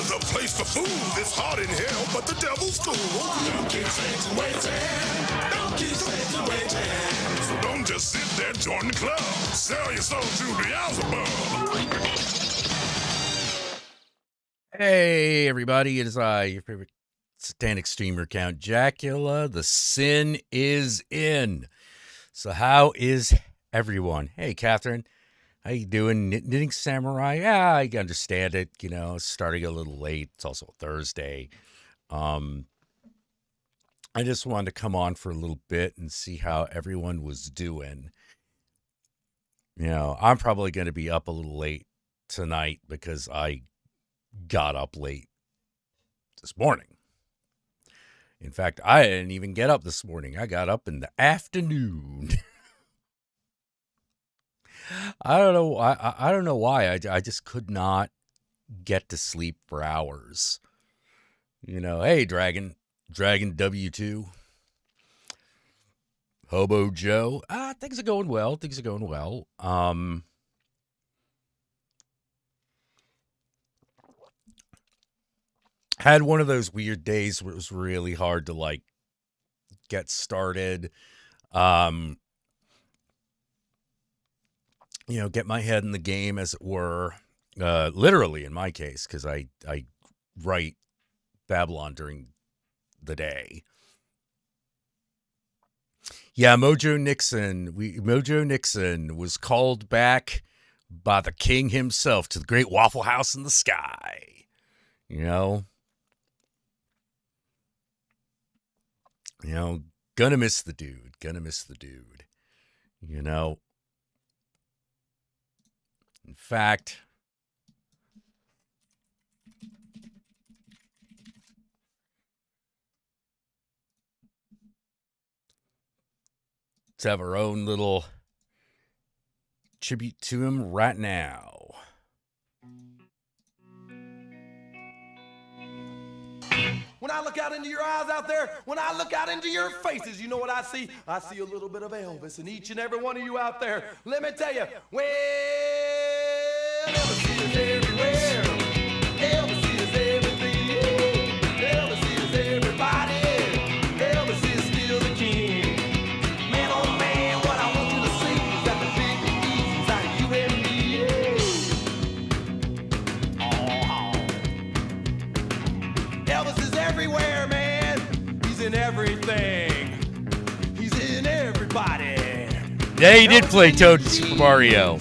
the place to fool. It's hot in hell, but the devil's cool. Don't keep Satan waiting. Don't keep Satan waiting. So don't just sit there, join the club. Sell your soul to Beelzebub. Hey, everybody, it is I, your favorite satanic streamer account, Jackula. The sin is in. So how is everyone? Hey, Catherine, how you doing? Knitting Samurai? Yeah, I understand it. You know, starting a little late. It's also Thursday. I just wanted to come on for a little bit and see how everyone was doing. You know, I'm probably going to be up a little late tonight because I got up late this morning. In fact, I didn't even get up this morning. I got up in the afternoon. I don't know. I don't know why. I just could not get to sleep for hours. You know, hey, Dragon W2, Hobo Joe. Things are going well. Had one of those weird days where it was really hard to like get started. You know, get my head in the game, as it were. Literally in my case, because I write Babylon during the day. Yeah, Mojo Nixon was called back by the king himself to the great Waffle House in the sky. You know, gonna miss the dude. You know, in fact, let's have our own little tribute to him right now. When I look out into your eyes out there, when I look out into your faces, you know what I see? I see a little bit of Elvis in each and every one of you out there. Let me tell you, well, Elvis is everywhere. Elvis is everything. Elvis is everybody. Elvis is still the king. Man, oh man, what I want you to see is that the big easy inside of you and me. Elvis is everywhere, man. He's in everything. He's in everybody. Yeah, he did play Toad Super Mario.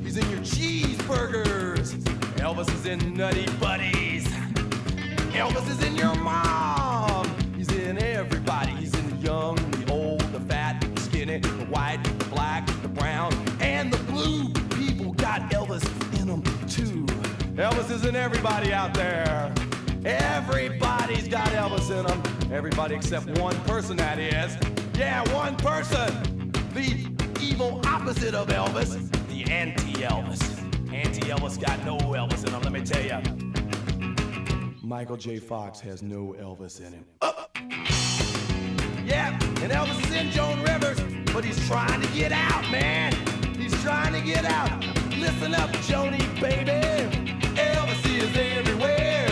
He's in your cheeseburgers. Elvis is in Nutty Buddies. Elvis is in your mom. He's in everybody. He's in the young, the old, the fat, the skinny, the white, the black, the brown, and the blue. People got Elvis in them too. Elvis is in everybody out there. Everybody's got Elvis in them. Everybody except one person, that is. Yeah, one person. The evil opposite of Elvis. The anti-Elvis. Anti-Elvis got no Elvis in him, let me tell you. Michael J. Fox has no Elvis in him. Yeah, and Elvis is in Joan Rivers, but he's trying to get out, man. He's trying to get out. Listen up, Joni, baby. Elvis is everywhere.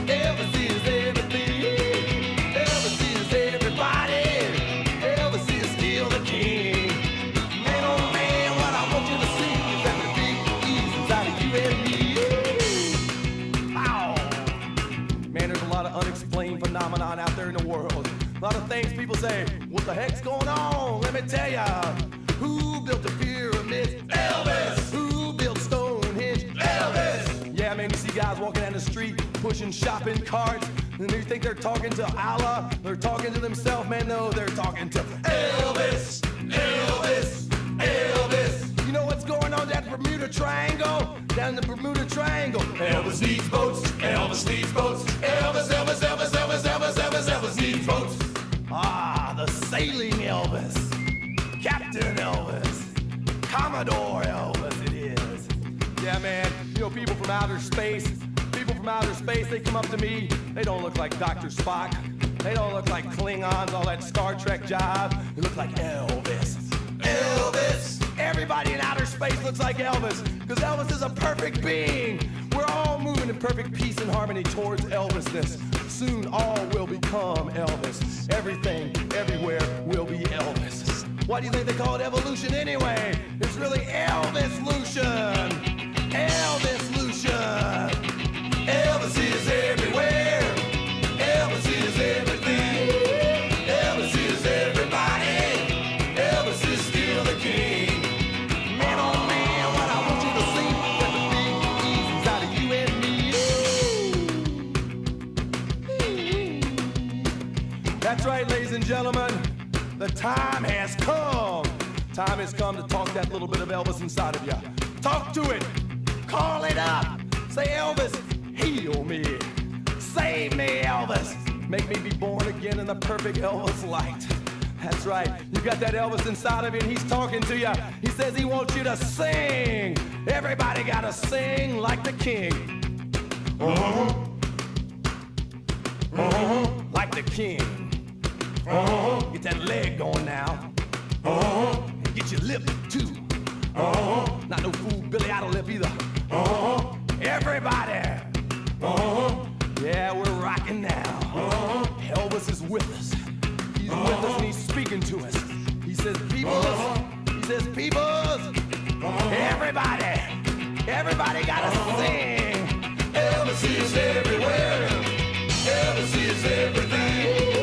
Elvis is everything. Elvis is everybody. Elvis is still the king. Man, oh man, what I want you to see is that the big ease inside of you and me. Ow. Man, there's a lot of unexplained phenomenon out there in the world. A lot of things people say, what the heck's going on? Let me tell ya. Who built the pyramids? Elvis. Who built Stonehenge? Elvis. Yeah, man, you see guys walking down the street pushing shopping carts, and you think they're talking to Allah? They're talking to themselves, man. No, they're talking to Elvis. Elvis. Elvis. You know what's going on down the Bermuda Triangle? Down the Bermuda Triangle. Elvis needs boats. Elvis needs boats. Elvis, Elvis, Elvis, Elvis, Elvis, Elvis, Elvis needs boats. Ah, the sailing Elvis. Captain Elvis. Commodore Elvis it is. Yeah, man, you know, people from outer space, they come up to me. They don't look like Dr. Spock. They don't look like Klingons, all that Star Trek jive. They look like Elvis. Elvis! Everybody in outer space looks like Elvis, because Elvis is a perfect being. We're all moving in perfect peace and harmony towards Elvisness. Soon all will become Elvis. Everything, everywhere will be Elvis. Why do you think they call it evolution anyway? It's really Elvis-lution. Elvis-lution. Elvis is everywhere. Elvis is everything. Elvis is everybody. Elvis is still the king. Man, oh man, what I want you to see, let the big easy out of you and me. That's right, ladies and gentlemen. The time has come. Time has come to talk that little bit of Elvis inside of you. Talk to it. Call it up. Say, Elvis, heal me. Save me, Elvis. Make me be born again in the perfect Elvis light. That's right. You got that Elvis inside of you, and he's talking to you. He says he wants you to sing. Everybody gotta sing like the king. Like the king. Get that leg going now. And get your lip too. Not no fool Billy Idol lip either. Everybody. Yeah, we're rocking now. Elvis is with us. He's with us and he's speaking to us. He says, peoples. He says, peoples. Everybody. Everybody gotta sing. Elvis is everywhere. Elvis is everything.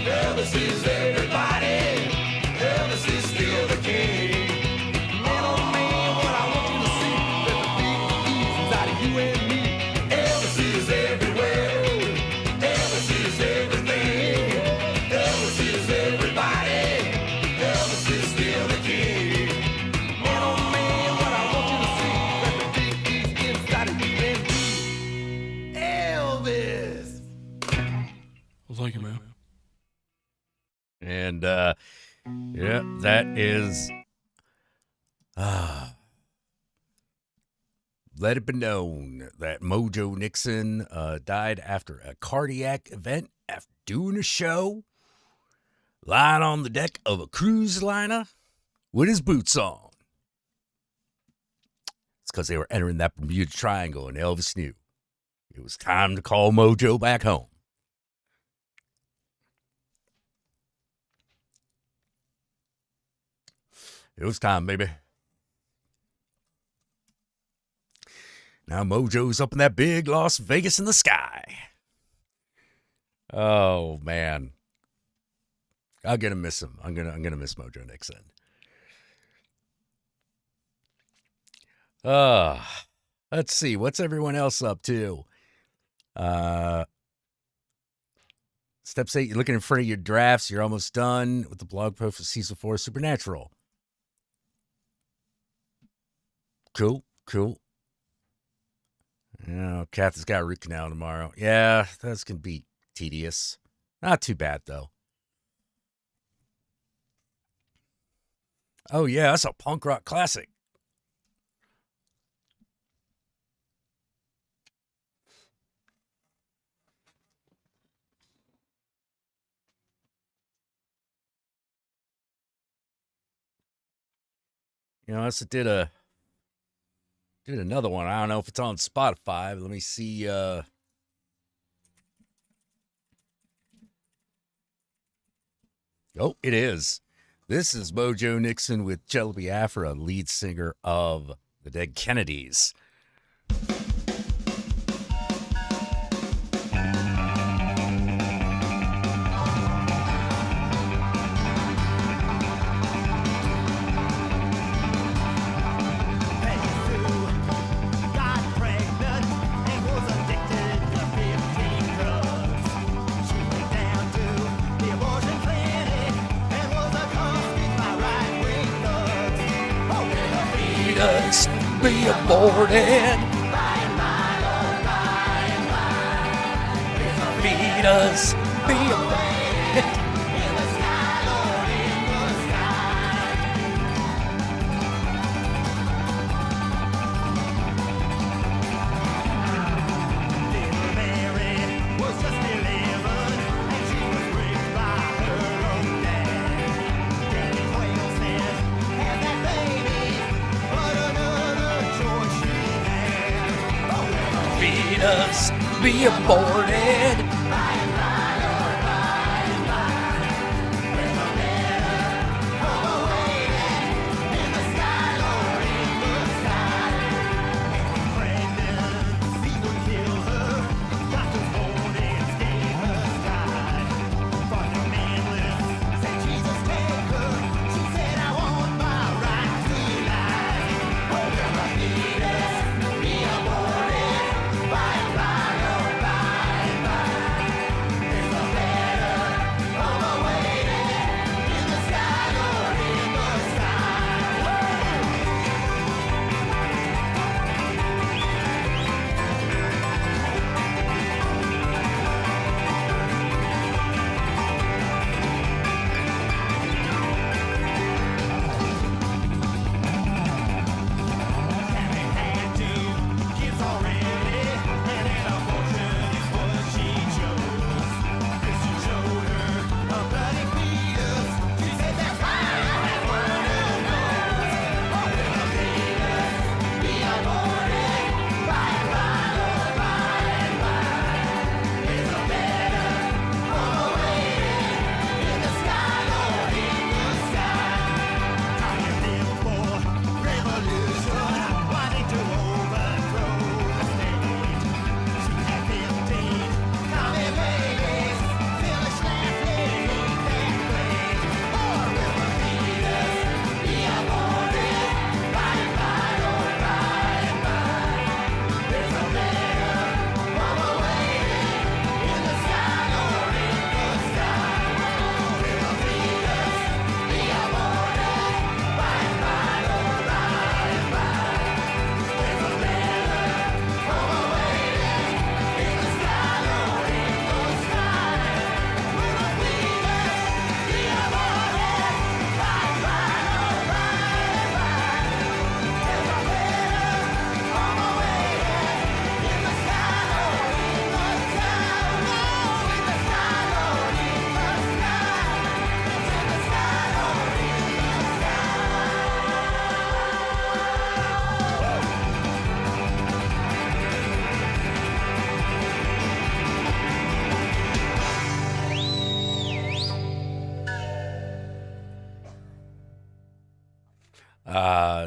Elvis is everybody. Elvis is still the king. Man, oh man, what I want you to see, let the big ease out of you and me. Elvis is everywhere. Elvis is everything. Elvis is everybody. Elvis is still the king. Man, oh man, what I want you to see, let the big ease inside of you and me. Elvis. Well, thank you, man. And, yeah, that is, let it be known that Mojo Nixon died after a cardiac event after doing a show, lying on the deck of a cruise liner with his boots on. It's because they were entering that Bermuda Triangle, and Elvis knew it was time to call Mojo back home. It was time, baby. Now Mojo's up in that big Las Vegas in the sky. Oh man, I'm gonna miss him. I'm gonna miss Mojo Nixon. Let's see, what's everyone else up to? Step 8, you're looking in front of your drafts. You're almost done with the blog post for season 4 Supernatural. Cool. Yeah, Kath has got a root canal tomorrow. Yeah, that's going to be tedious. Not too bad, though. Oh, yeah, that's a punk rock classic. You know, I also did another one. I don't know if it's on Spotify, but let me see. Oh, it is. This is Mojo Nixon with Jello Biafra, lead singer of the Dead Kennedys. Be aborted. Feed us, be aborted. fetus be aborted?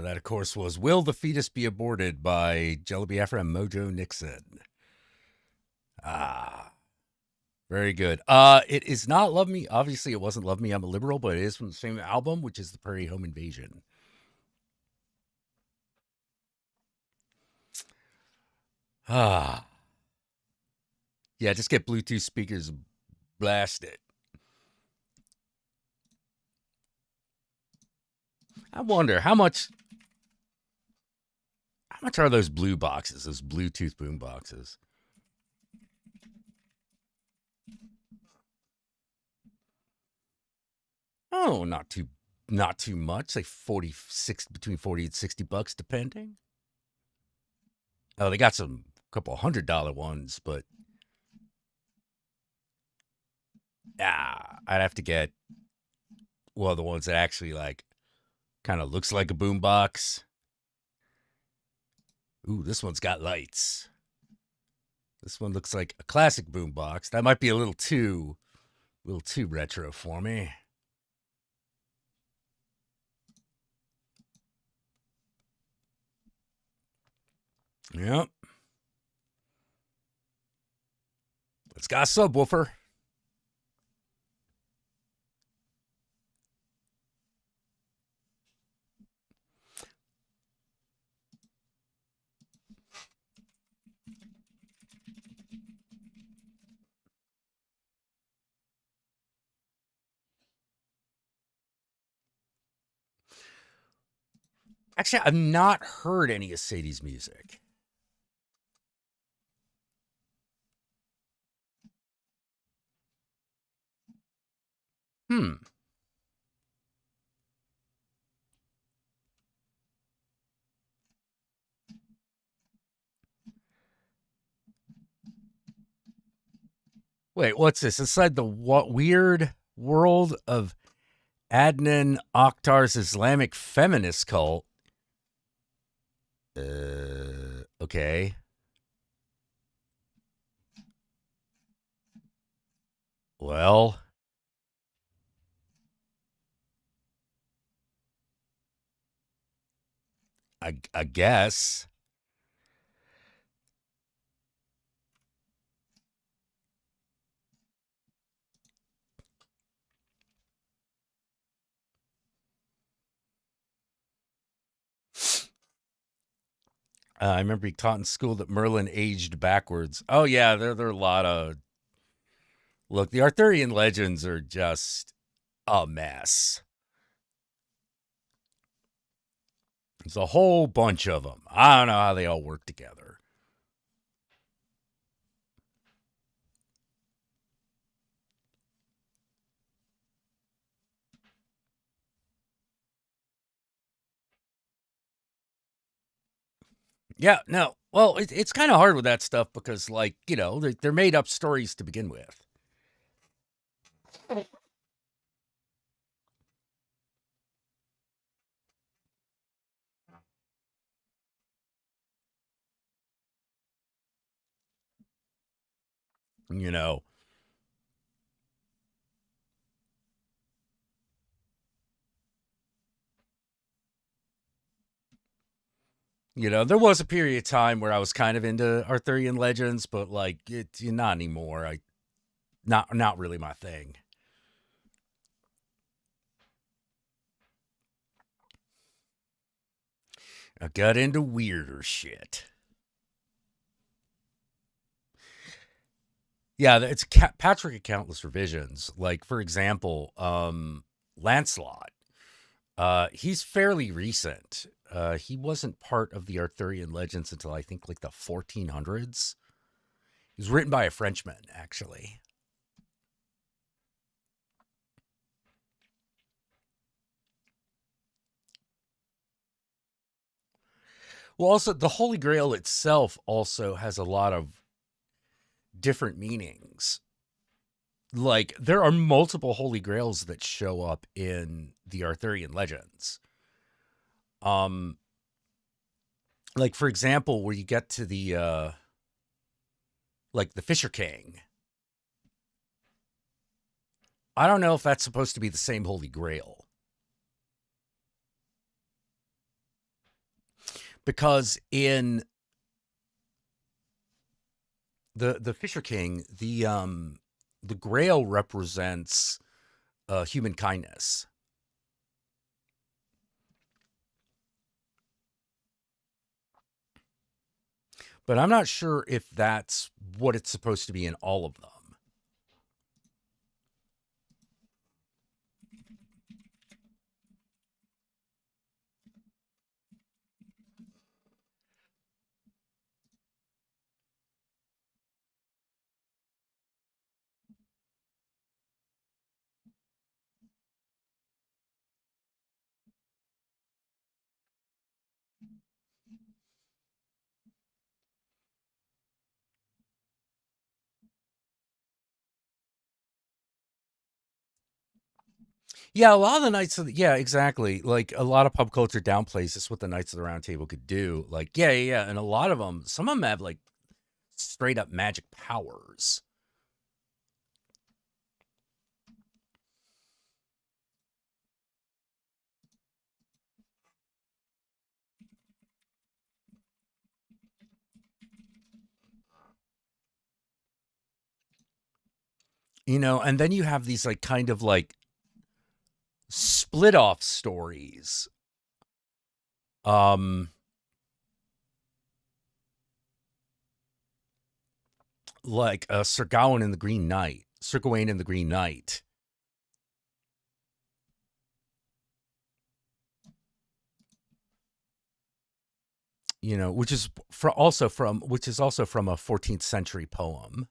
That, of course, was Will the Fetus Be Aborted by Jello Biafra and Mojo Nixon. Very good. It is not Love Me. Obviously, it wasn't Love Me, I'm a Liberal, but it is from the same album, which is the Prairie Home Invasion. Yeah, just get Bluetooth speakers and blast it. I wonder how much are those blue boxes, those Bluetooth boom boxes? Oh, not too much. Say between 40 and $60, depending. Oh, they got some couple $100 ones, but I'd have to get the ones that actually like kind of looks like a boom box. Ooh, this one's got lights. This one looks like a classic boom box. That might be a little too retro for me. Yep. It's got a subwoofer. Actually, I've not heard any of Sadie's music. Wait, what's this? Inside the weird world of Adnan Akhtar's Islamic feminist cult. Okay. Well, I guess. I remember he taught in school that Merlin aged backwards. Oh yeah, there are a lot of look. The Arthurian legends are just a mess. There's a whole bunch of them. I don't know how they all work together. Yeah, no. Well, it's kind of hard with that stuff because, like, they're made up stories to begin with. You know, there was a period of time where I was kind of into Arthurian legends, but like, it's not anymore. Not really my thing. I got into weirder shit. Yeah, it's Patrick at Countless Revisions. Like, for example, Lancelot. He's fairly recent. He wasn't part of the Arthurian legends until I think like the 1400s. He was written by a Frenchman, actually. Well, also the Holy Grail itself also has a lot of different meanings. Like there are multiple Holy Grails that show up in the Arthurian legends. Um, like for example, where you get to the like the Fisher King. I don't know if that's supposed to be the same Holy Grail. Because in the Fisher King, the Grail represents human kindness. But I'm not sure if that's what it's supposed to be in all of them. Yeah, a lot of the Knights of yeah, exactly. Like a lot of pop culture downplays this what the Knights of the Round Table could do. Like, yeah, and a lot of them, some of them have like straight up magic powers. And then you have these like kind of like split off stories. Um like Sir Gawain and the Green Knight, Sir Gawain and the Green Knight. Which is also from a 14th century poem.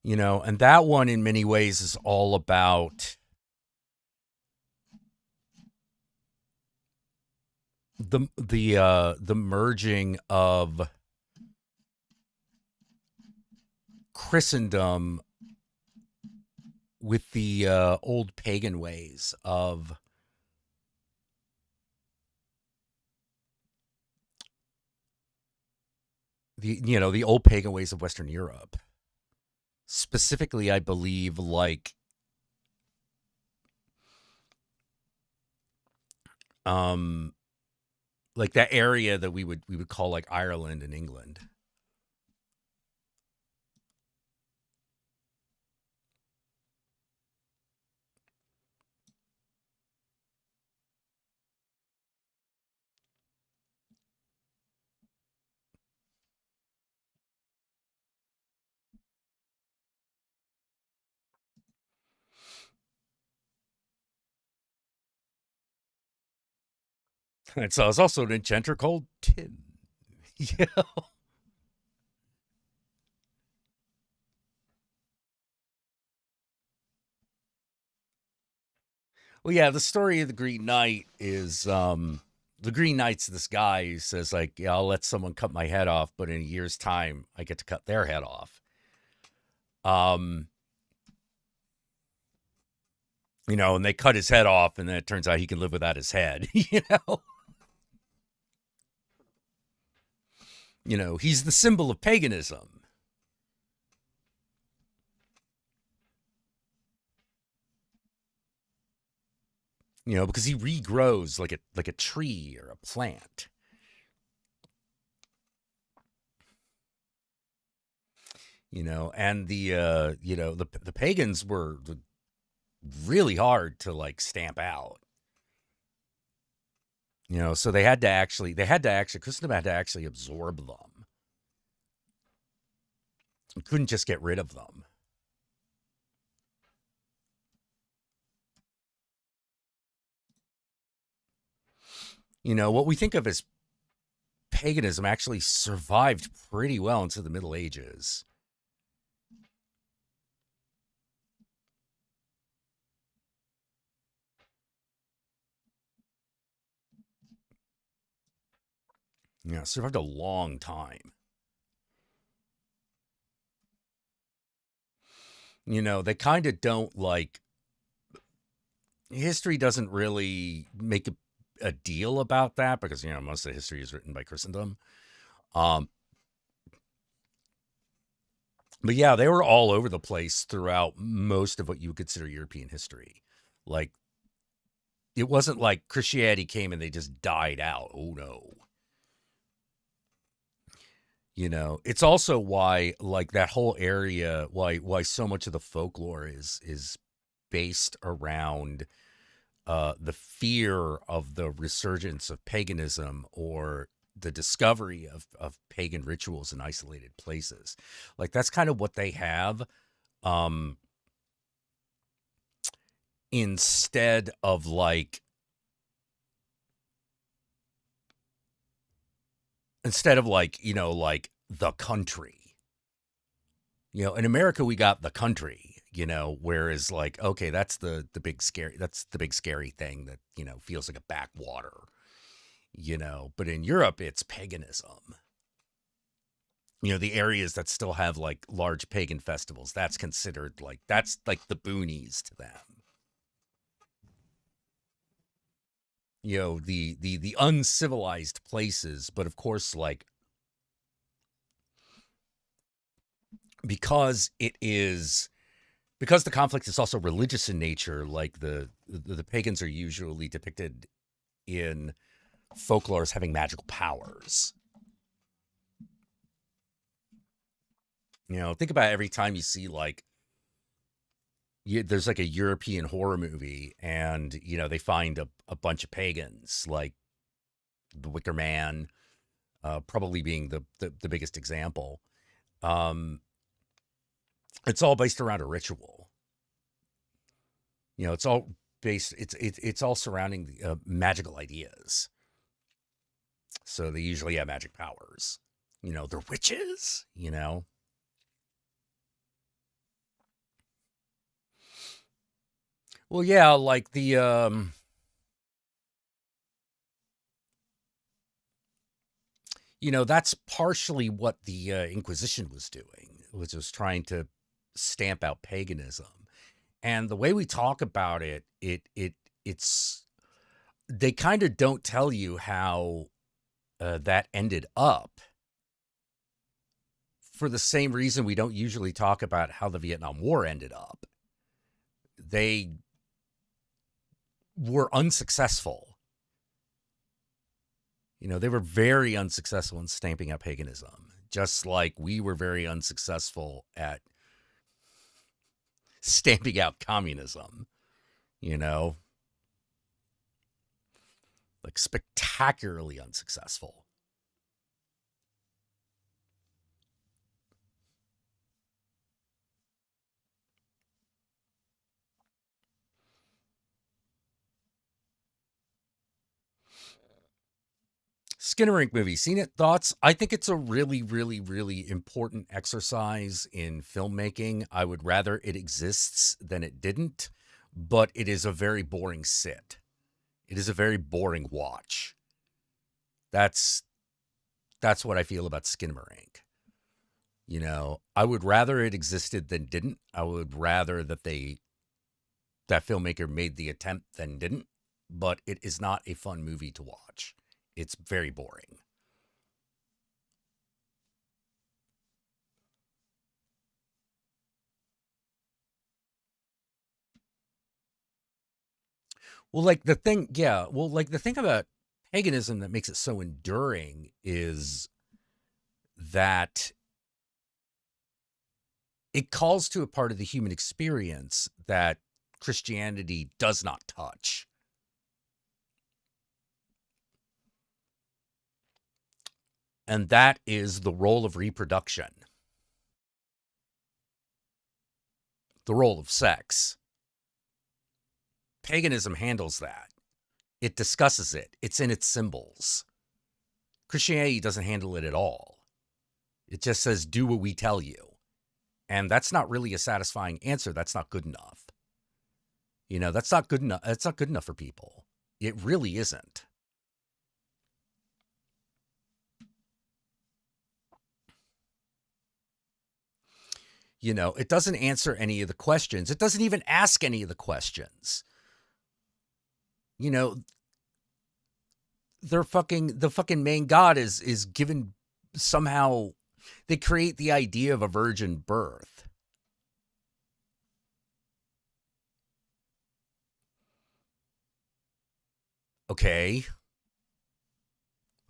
And that one in many ways is all about the merging of Christendom with the old pagan ways of the old pagan ways of Western Europe. Specifically, I believe um like that area that we would call like Ireland and England. And so it's also an enchanter called Tim. Yeah. Well, yeah, the story of the Green Knight is the Green Knight's this guy who says like, yeah, I'll let someone cut my head off, but in a year's time, I get to cut their head off. Um, and they cut his head off, and then it turns out he can live without his head. He's the symbol of paganism. Because he regrows like a tree or a plant. And the pagans were really hard to like stamp out. So they had to actually Christendom had to actually absorb them. You couldn't just get rid of them. What we think of as paganism actually survived pretty well into the Middle Ages. Survived a long time. They kind of don't like history doesn't really make a deal about that because most of the history is written by Christendom. Um, but yeah, they were all over the place throughout most of what you would consider European history. Like it wasn't like Christianity came and they just died out. Oh no. It's also why like that whole area why so much of the folklore is based around the fear of the resurgence of paganism or the discovery of pagan rituals in isolated places. Like that's kind of what they have, um, instead of like the country. In America we got the country, whereas like okay, that's the big scary thing that, feels like a backwater, but in Europe it's paganism. The areas that still have like large pagan festivals, that's like the boonies to them. The uncivilized places, but of course like because it is because the conflict is also religious in nature, like the pagans are usually depicted in folklore as having magical powers. Think about every time you see like there's like a European horror movie and they find a bunch of pagans like the Wicker Man, probably being the biggest example. Um, it's all based around a ritual. It's all it's all surrounding magical ideas. So they usually have magic powers. They're witches. Well, yeah, like that's partially what the Inquisition was doing, which was trying to stamp out paganism. And the way we talk about it's they kind of don't tell you how that ended up. for the same reason we don't usually talk about how the Vietnam War ended up. They were unsuccessful. You know, they were very unsuccessful in stamping out paganism, just like we were very unsuccessful at stamping out communism, you know, like spectacularly unsuccessful. Skinnamarink movie, seen it? Thoughts? I think it's a really, really, really important exercise in filmmaking. I would rather it exists than it didn't, but it is a very boring sit. It is a very boring watch. That's what I feel about Skinnamarink. You know, I would rather it existed than didn't. I would rather that that filmmaker made the attempt than didn't, but it is not a fun movie to watch. It's very boring. Well, like the thing, yeah. Well, like the thing about paganism that makes it so enduring is that it calls to a part of the human experience that Christianity does not touch. And that is the role of reproduction, the role of sex. Paganism handles that. It discusses it. It's in its symbols. Christianity doesn't handle it at all. It just says, do what we tell you. And that's not really a satisfying answer. That's not good enough. You know, that's not good enough. It's not good enough for people. It really isn't. You know, it doesn't answer any of the questions. It doesn't even ask any of the questions. You know, the fucking main god is given somehow. They create the idea of a virgin birth. Okay.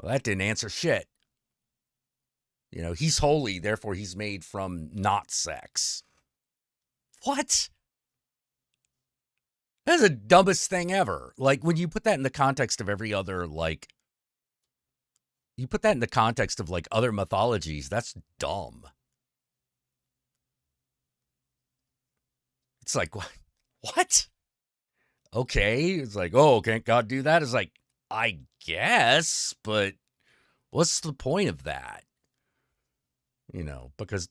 Well, that didn't answer shit. You know, he's holy, therefore he's made from not sex. What? That's the dumbest thing ever. Like, when you put that in the context of every other, like, you put that in the context of, like, other mythologies, that's dumb. It's like, what? Okay. It's like, oh, can't God do that? It's like, I guess, but what's the point of that? You know, because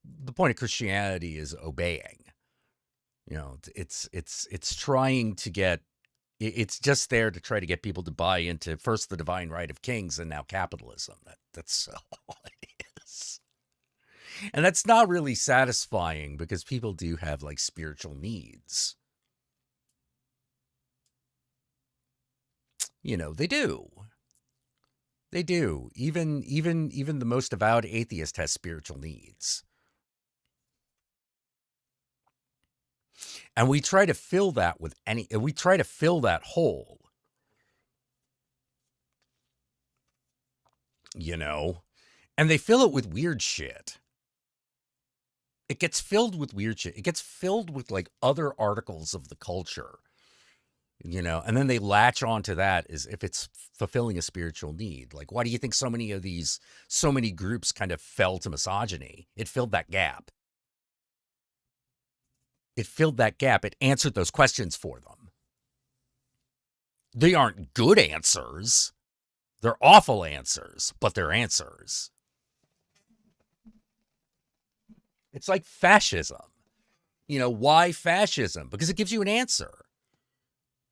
the point of Christianity is obeying. You know, it's trying to get, it's just there to try to get people to buy into first the divine right of kings and now capitalism. That's all it is. And that's not really satisfying because people do have like spiritual needs. You know, they do. They do. Even the most avowed atheist has spiritual needs. And we try to fill that with we try to fill that hole. You know, and they fill it with weird shit. It gets filled with weird shit. It gets filled with like other articles of the culture. You know, and then they latch onto that as if it's fulfilling a spiritual need. Like, why do you think so many groups kind of fell to misogyny? It filled that gap. It filled that gap. It answered those questions for them. They aren't good answers. They're awful answers, but they're answers. It's like fascism. You know, why fascism? Because it gives you an answer.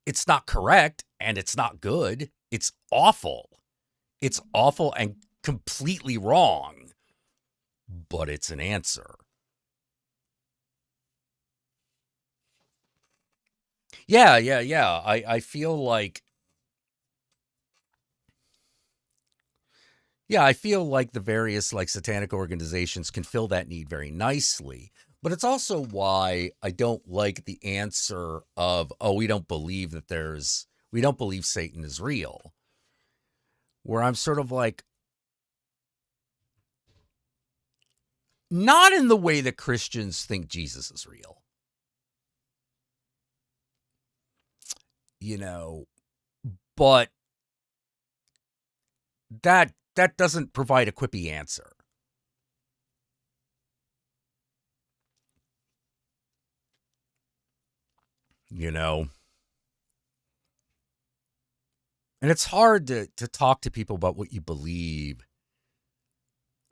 It's not correct and it's not good. It's awful. It's awful and completely wrong, but it's an answer. Yeah. I feel like, Yeah, I feel like the various like satanic organizations can fill that need very nicely. But it's also why I don't like the answer of, oh, we don't believe Satan is real. Where I'm sort of like, not in the way that Christians think Jesus is real. But that doesn't provide a quippy answer. And it's hard to talk to people about what you believe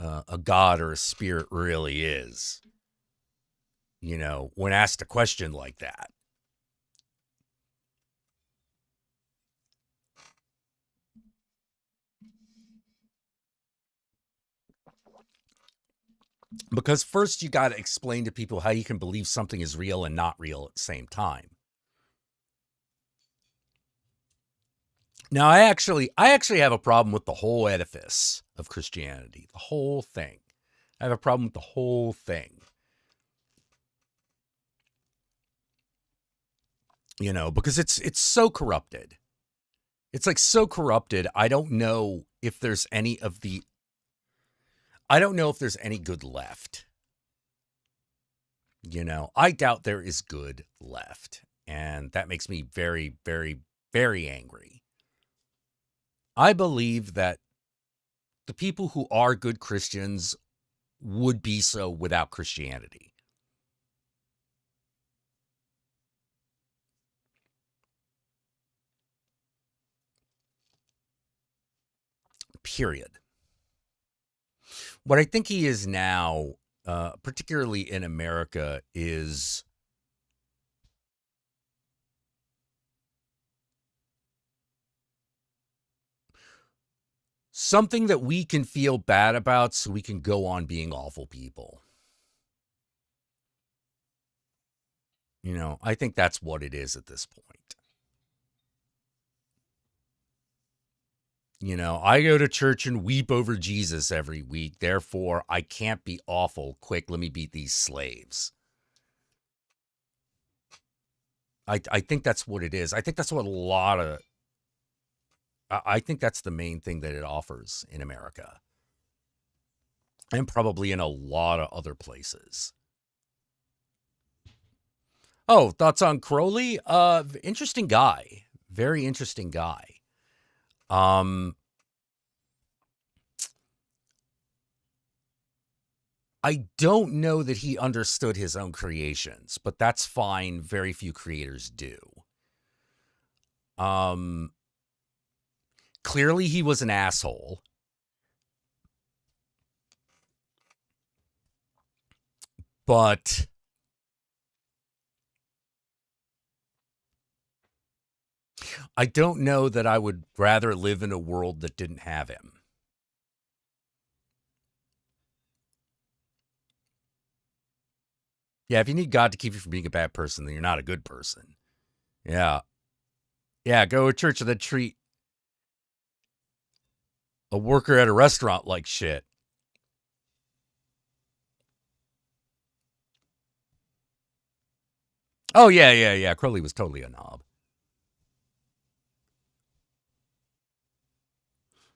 a God or a spirit really is, when asked a question like that. Because first you got to explain to people how you can believe something is real and not real at the same time. Now, I actually have a problem with the whole edifice of Christianity, the whole thing. I have a problem with the whole thing. Because it's so corrupted. It's like so corrupted. I don't know if there's any good left. I doubt there is good left. And that makes me very, very, very angry. I believe that the people who are good Christians would be so without Christianity. Period. What I think he is now, particularly in America, is something that we can feel bad about so we can go on being awful people. I think that's what it is at this point. I go to church and weep over Jesus every week. Therefore, I can't be awful. Quick, let me beat these slaves. I think that's what it is. I think that's what I think that's the main thing that it offers in America. And probably in a lot of other places. Oh, thoughts on Crowley? Interesting guy. Very interesting guy. I don't know that he understood his own creations, but that's fine. Very few creators do. Clearly he was an asshole. But I don't know that I would rather live in a world that didn't have him. Yeah, if you need God to keep you from being a bad person, then you're not a good person. Yeah. Yeah, go to church and then treat a worker at a restaurant like shit. Oh, yeah. Crowley was totally a knob.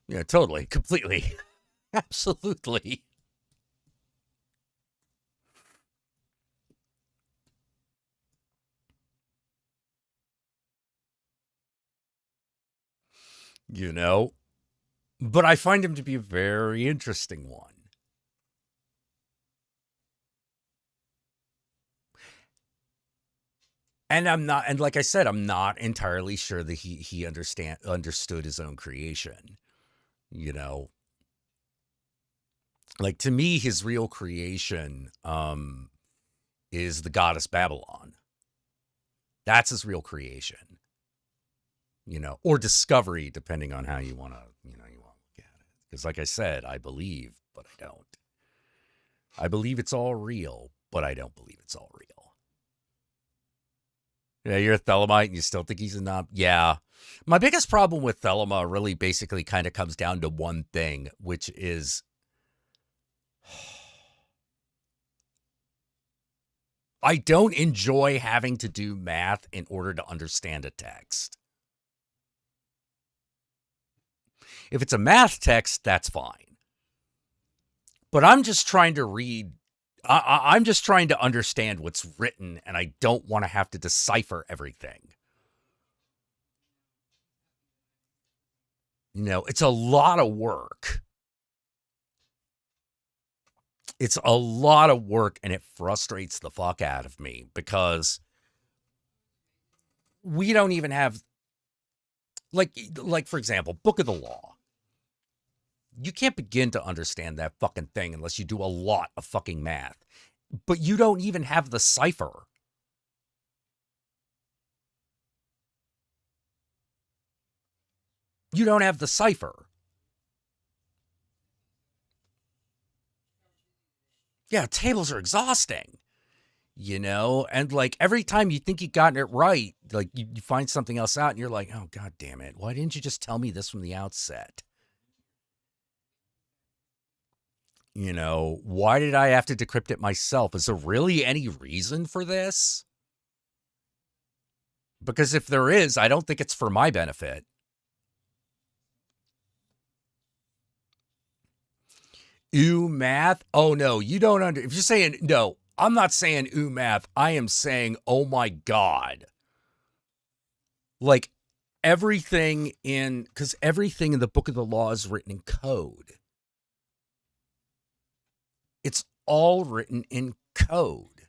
Yeah, totally. Completely. Absolutely. But I find him to be a very interesting one. And like I said, I'm not entirely sure that he understood his own creation. Like to me, his real creation is the goddess Babylon. That's his real creation. Or discovery, depending on how you want to, you want to look at it. Because like I said, I believe, but I don't. I believe it's all real, but I don't believe it's all real. Yeah, you're a Thelemite and you still think he's a knob? Yeah. My biggest problem with Thelema really basically kind of comes down to one thing, which is I don't enjoy having to do math in order to understand a text. If it's a math text, that's fine. But I'm just trying to read. I'm just trying to understand what's written, and I don't want to have to decipher everything. You know, it's a lot of work. It's a lot of work, and it frustrates the fuck out of me because we don't even have, like for example, Book of the Law. You can't begin to understand that fucking thing unless you do a lot of fucking math. But you don't even have the cipher. You don't have the cipher. Yeah, tables are exhausting. You know, and like every time you think you've gotten it right, like you find something else out and you're like, oh, God damn it. Why didn't you just tell me this from the outset? You know, why did I have to decrypt it myself? Is there really any reason for this? Because if there is, I don't think it's for my benefit. Ooh, math? Oh, no, you don't if you're saying, no, I'm not saying ooh, math. I am saying, oh my God. Like everything because everything in the Book of the Law is written in code. It's all written in code.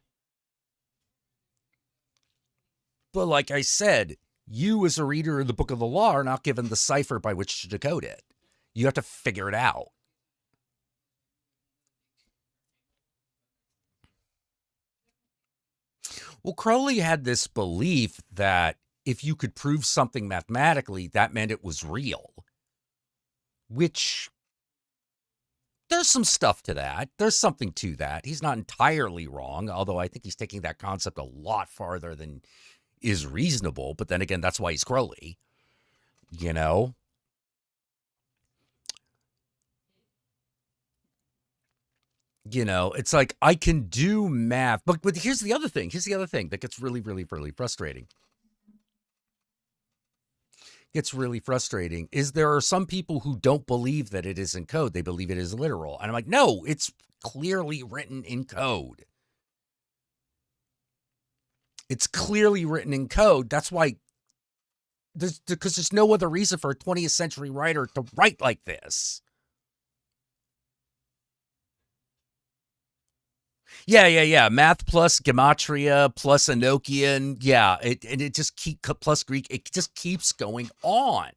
But like I said, you as a reader of the Book of the Law are not given the cipher by which to decode it. You have to figure it out. Well, Crowley had this belief that if you could prove something mathematically, that meant it was real. Which, there's some stuff to that. There's something to that. He's not entirely wrong, although I think he's taking that concept a lot farther than is reasonable. But then again, that's why he's Crowley, you know? You know, it's like I can do math, but here's the other thing. Here's the other thing that gets really, really, really frustrating. Gets really frustrating is there are some people who don't believe that it is in code. They believe it is literal. And I'm like, no, it's clearly written in code. It's clearly written in code. That's why because there's no other reason for a 20th century writer to write like this. Yeah. Math plus gematria plus Enochian. Yeah, it just plus Greek. It just keeps going on.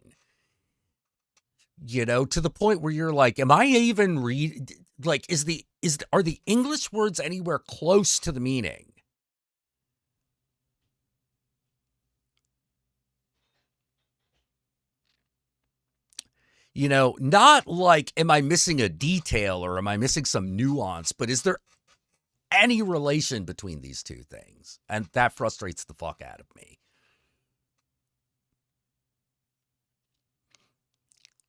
You know, to the point where you're like, am I even like, are the English words anywhere close to the meaning? You know, not like, am I missing a detail or am I missing some nuance, but is there any relation between these two things? And that frustrates the fuck out of me.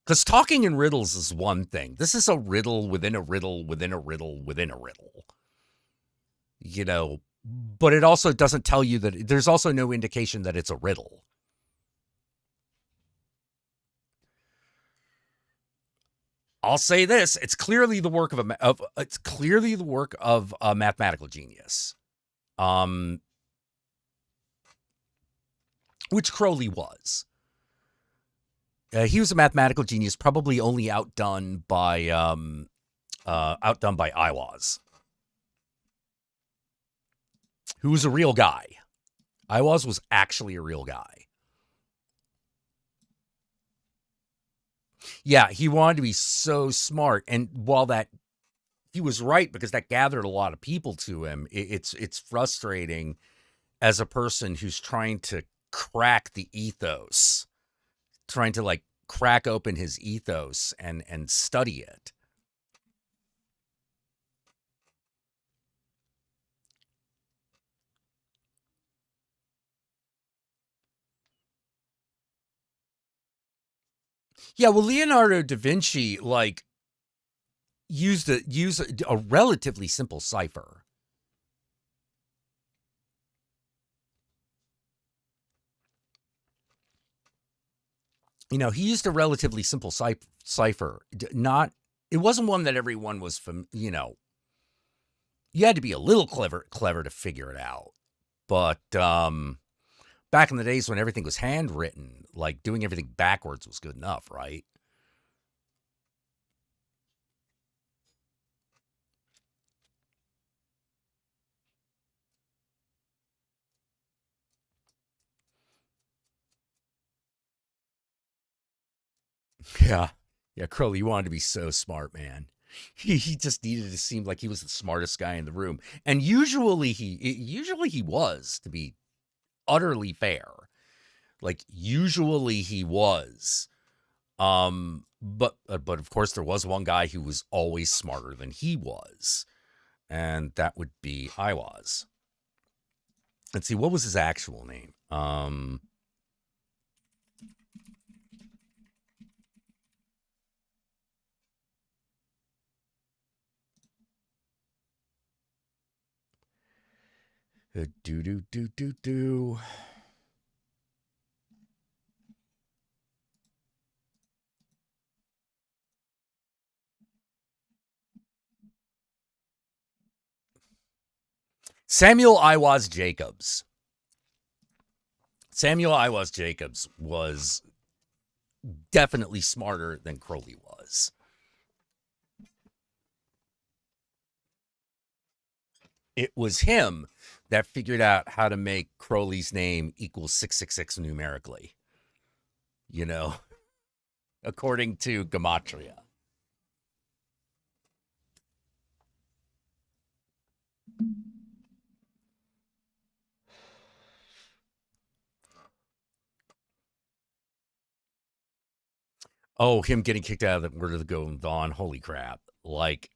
Because talking in riddles is one thing. This is a riddle within a riddle within a riddle within a riddle. You know, but it also doesn't tell you that there's also no indication that it's a riddle. I'll say this: it's clearly the work of a mathematical genius, which Crowley was. He was a mathematical genius, probably only outdone by Iwaz, who was a real guy. Iwaz was actually a real guy. Yeah, he wanted to be so smart, and while that he was right because that gathered a lot of people to him, it's frustrating as a person who's trying to crack the ethos, trying to like crack open his ethos and study it. Yeah, well, Leonardo da Vinci like used a relatively simple cipher. You know, he used a relatively simple cipher. Not, it wasn't one that everyone was you know, you had to be a little clever to figure it out. But back in the days when everything was handwritten, like doing everything backwards was good enough, right? Yeah. Yeah, Crowley, you wanted to be so smart, man. He just needed to seem like he was the smartest guy in the room. And usually he was, to be utterly fair. Like usually he was. But of course there was one guy who was always smarter than he was. And that would be Iwas. Let's see, what was his actual name? Do do do do do. Samuel Iwas Jacobs. Samuel Iwas Jacobs was definitely smarter than Crowley was. It was him that figured out how to make Crowley's name equal 666 numerically, you know, according to Gematria. Oh, him getting kicked out of the Word of the Golden Dawn. Holy crap. Like,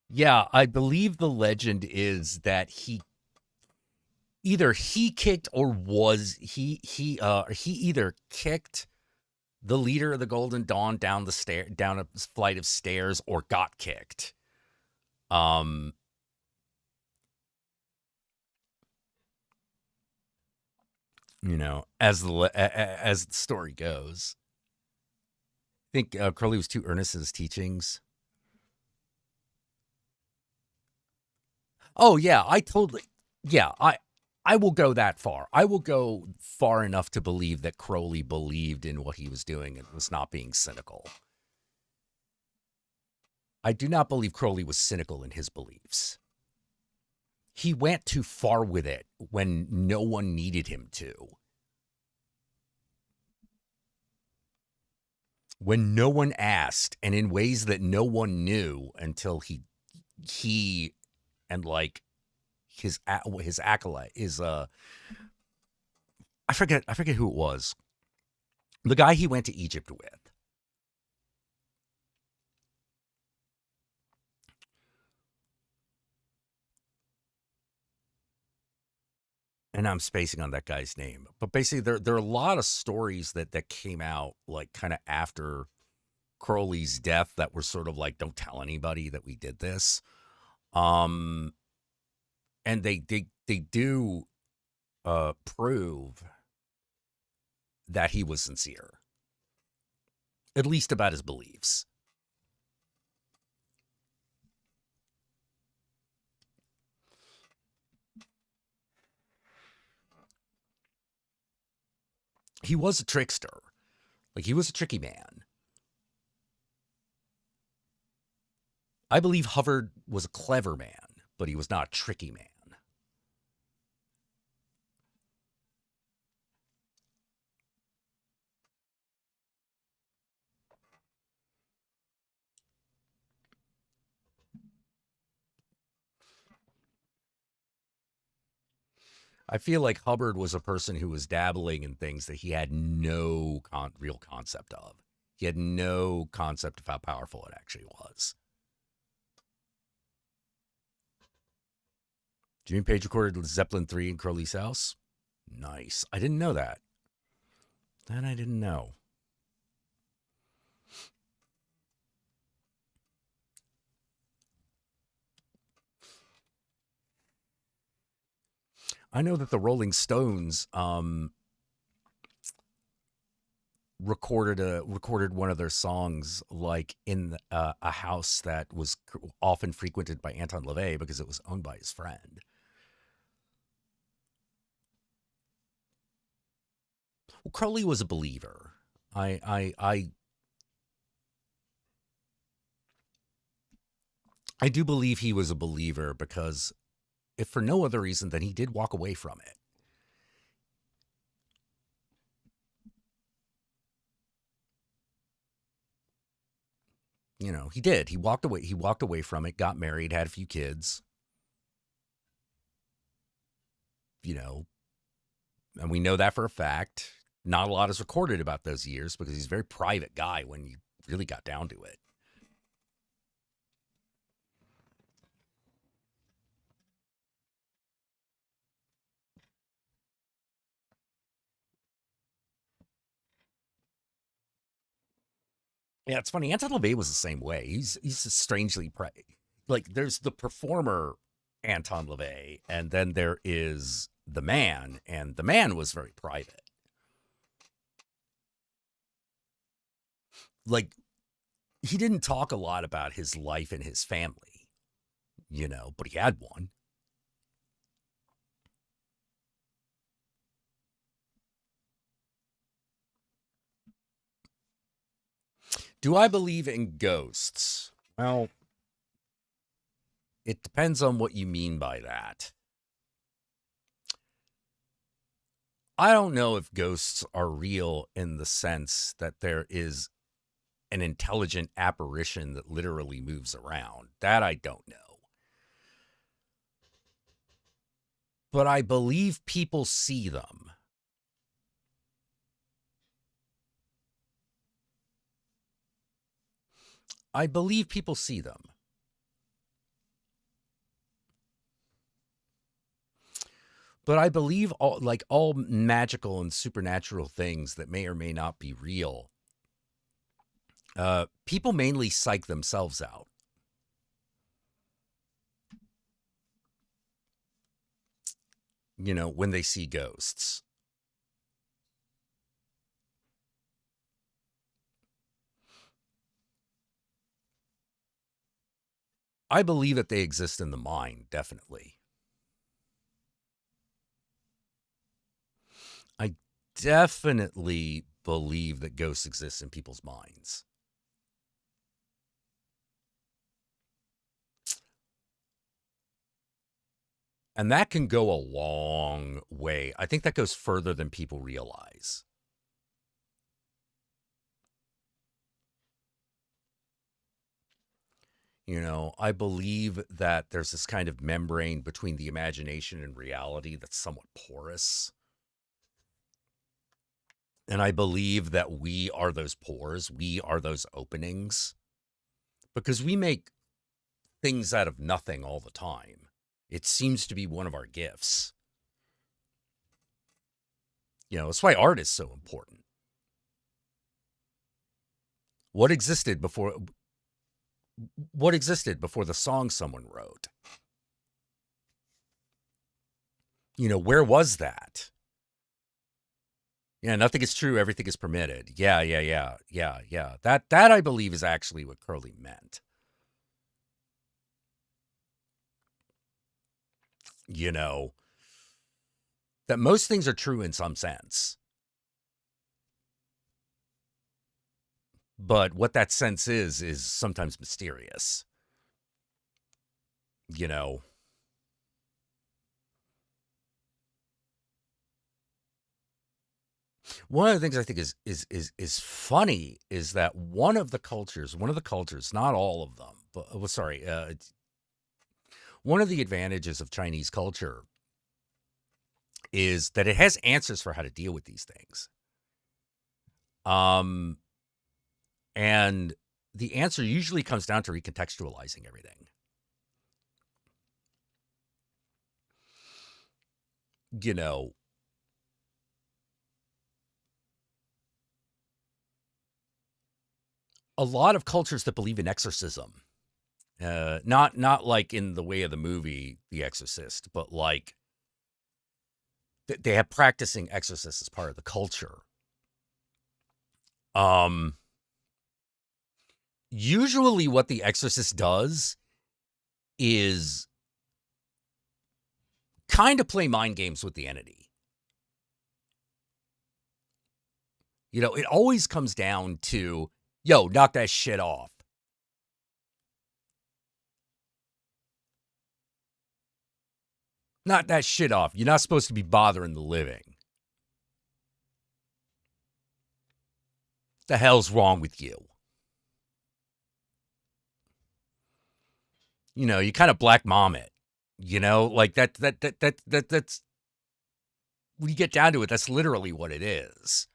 yeah, I believe the legend is that he kicked or was he either kicked the leader of the Golden Dawn down a flight of stairs or got kicked. Um you know, as the story goes. I think Crowley was too earnest in his teachings. Oh yeah, yeah, I will go that far. I will go far enough to believe that Crowley believed in what he was doing and was not being cynical. I do not believe Crowley was cynical in his beliefs. He went too far with it when no one needed him to. When no one asked and in ways that no one knew until he and like his acolyte is I forget who it was. The guy he went to Egypt with. And I'm spacing on that guy's name. But basically there are a lot of stories that came out like kind of after Crowley's death that were sort of like, don't tell anybody that we did this. Um and they do prove that he was sincere, at least about his beliefs. He was a trickster. Like he was a tricky man. I believe Hubbard was a clever man, but he was not a tricky man. I feel like Hubbard was a person who was dabbling in things that he had no real concept of. He had no concept of how powerful it actually was. Jimmy Page recorded Zeppelin 3 in Crowley's house. Nice. I didn't know that. That I didn't know. I know that the Rolling Stones recorded one of their songs like in a house that was often frequented by Anton LaVey because it was owned by his friend. Well, Crowley was a believer. I do believe he was a believer because, if for no other reason than he did walk away from it. You know, he did. He walked away. He walked away from it, got married, had a few kids. You know, and we know that for a fact. Not a lot is recorded about those years because he's a very private guy when you really got down to it. Yeah, it's funny. Anton LaVey was the same way. He's strangely like there's the performer Anton LaVey, and then there is the man, and the man was very private. Like, he didn't talk a lot about his life and his family, you know, but he had one. Do I believe in ghosts? Well, it depends on what you mean by that. I don't know if ghosts are real in the sense that there is an intelligent apparition that literally moves around. That I don't know. But I believe people see them. I believe people see them. But I believe all magical and supernatural things that may or may not be real, people mainly psych themselves out. You know, when they see ghosts. I believe that they exist in the mind, definitely. I definitely believe that ghosts exist in people's minds. And that can go a long way. I think that goes further than people realize. You know, I believe that there's this kind of membrane between the imagination and reality that's somewhat porous. And I believe that we are those pores. We are those openings. Because we make things out of nothing all the time. It seems to be one of our gifts. You know, that's why art is so important. What existed before the song someone wrote? You know, where was that? Yeah, nothing is true, everything is permitted. Yeah. That I believe is actually what Crowley meant. You know, that most things are true in some sense. But what that sense is sometimes mysterious. You know, one of the things I think is funny is that one of the cultures, not all of them, but one of the advantages of Chinese culture is that it has answers for how to deal with these things. And the answer usually comes down to recontextualizing everything. You know, a lot of cultures that believe in exorcism, not like in the way of the movie The Exorcist, but like they have practicing exorcists as part of the culture. Usually what the exorcist does is kind of play mind games with the entity. You know, it always comes down to, yo, knock that shit off. Knock that shit off. You're not supposed to be bothering the living. The hell's wrong with you? You know, you kind of black mom it. You know, like that's when you get down to it, that's literally what it is.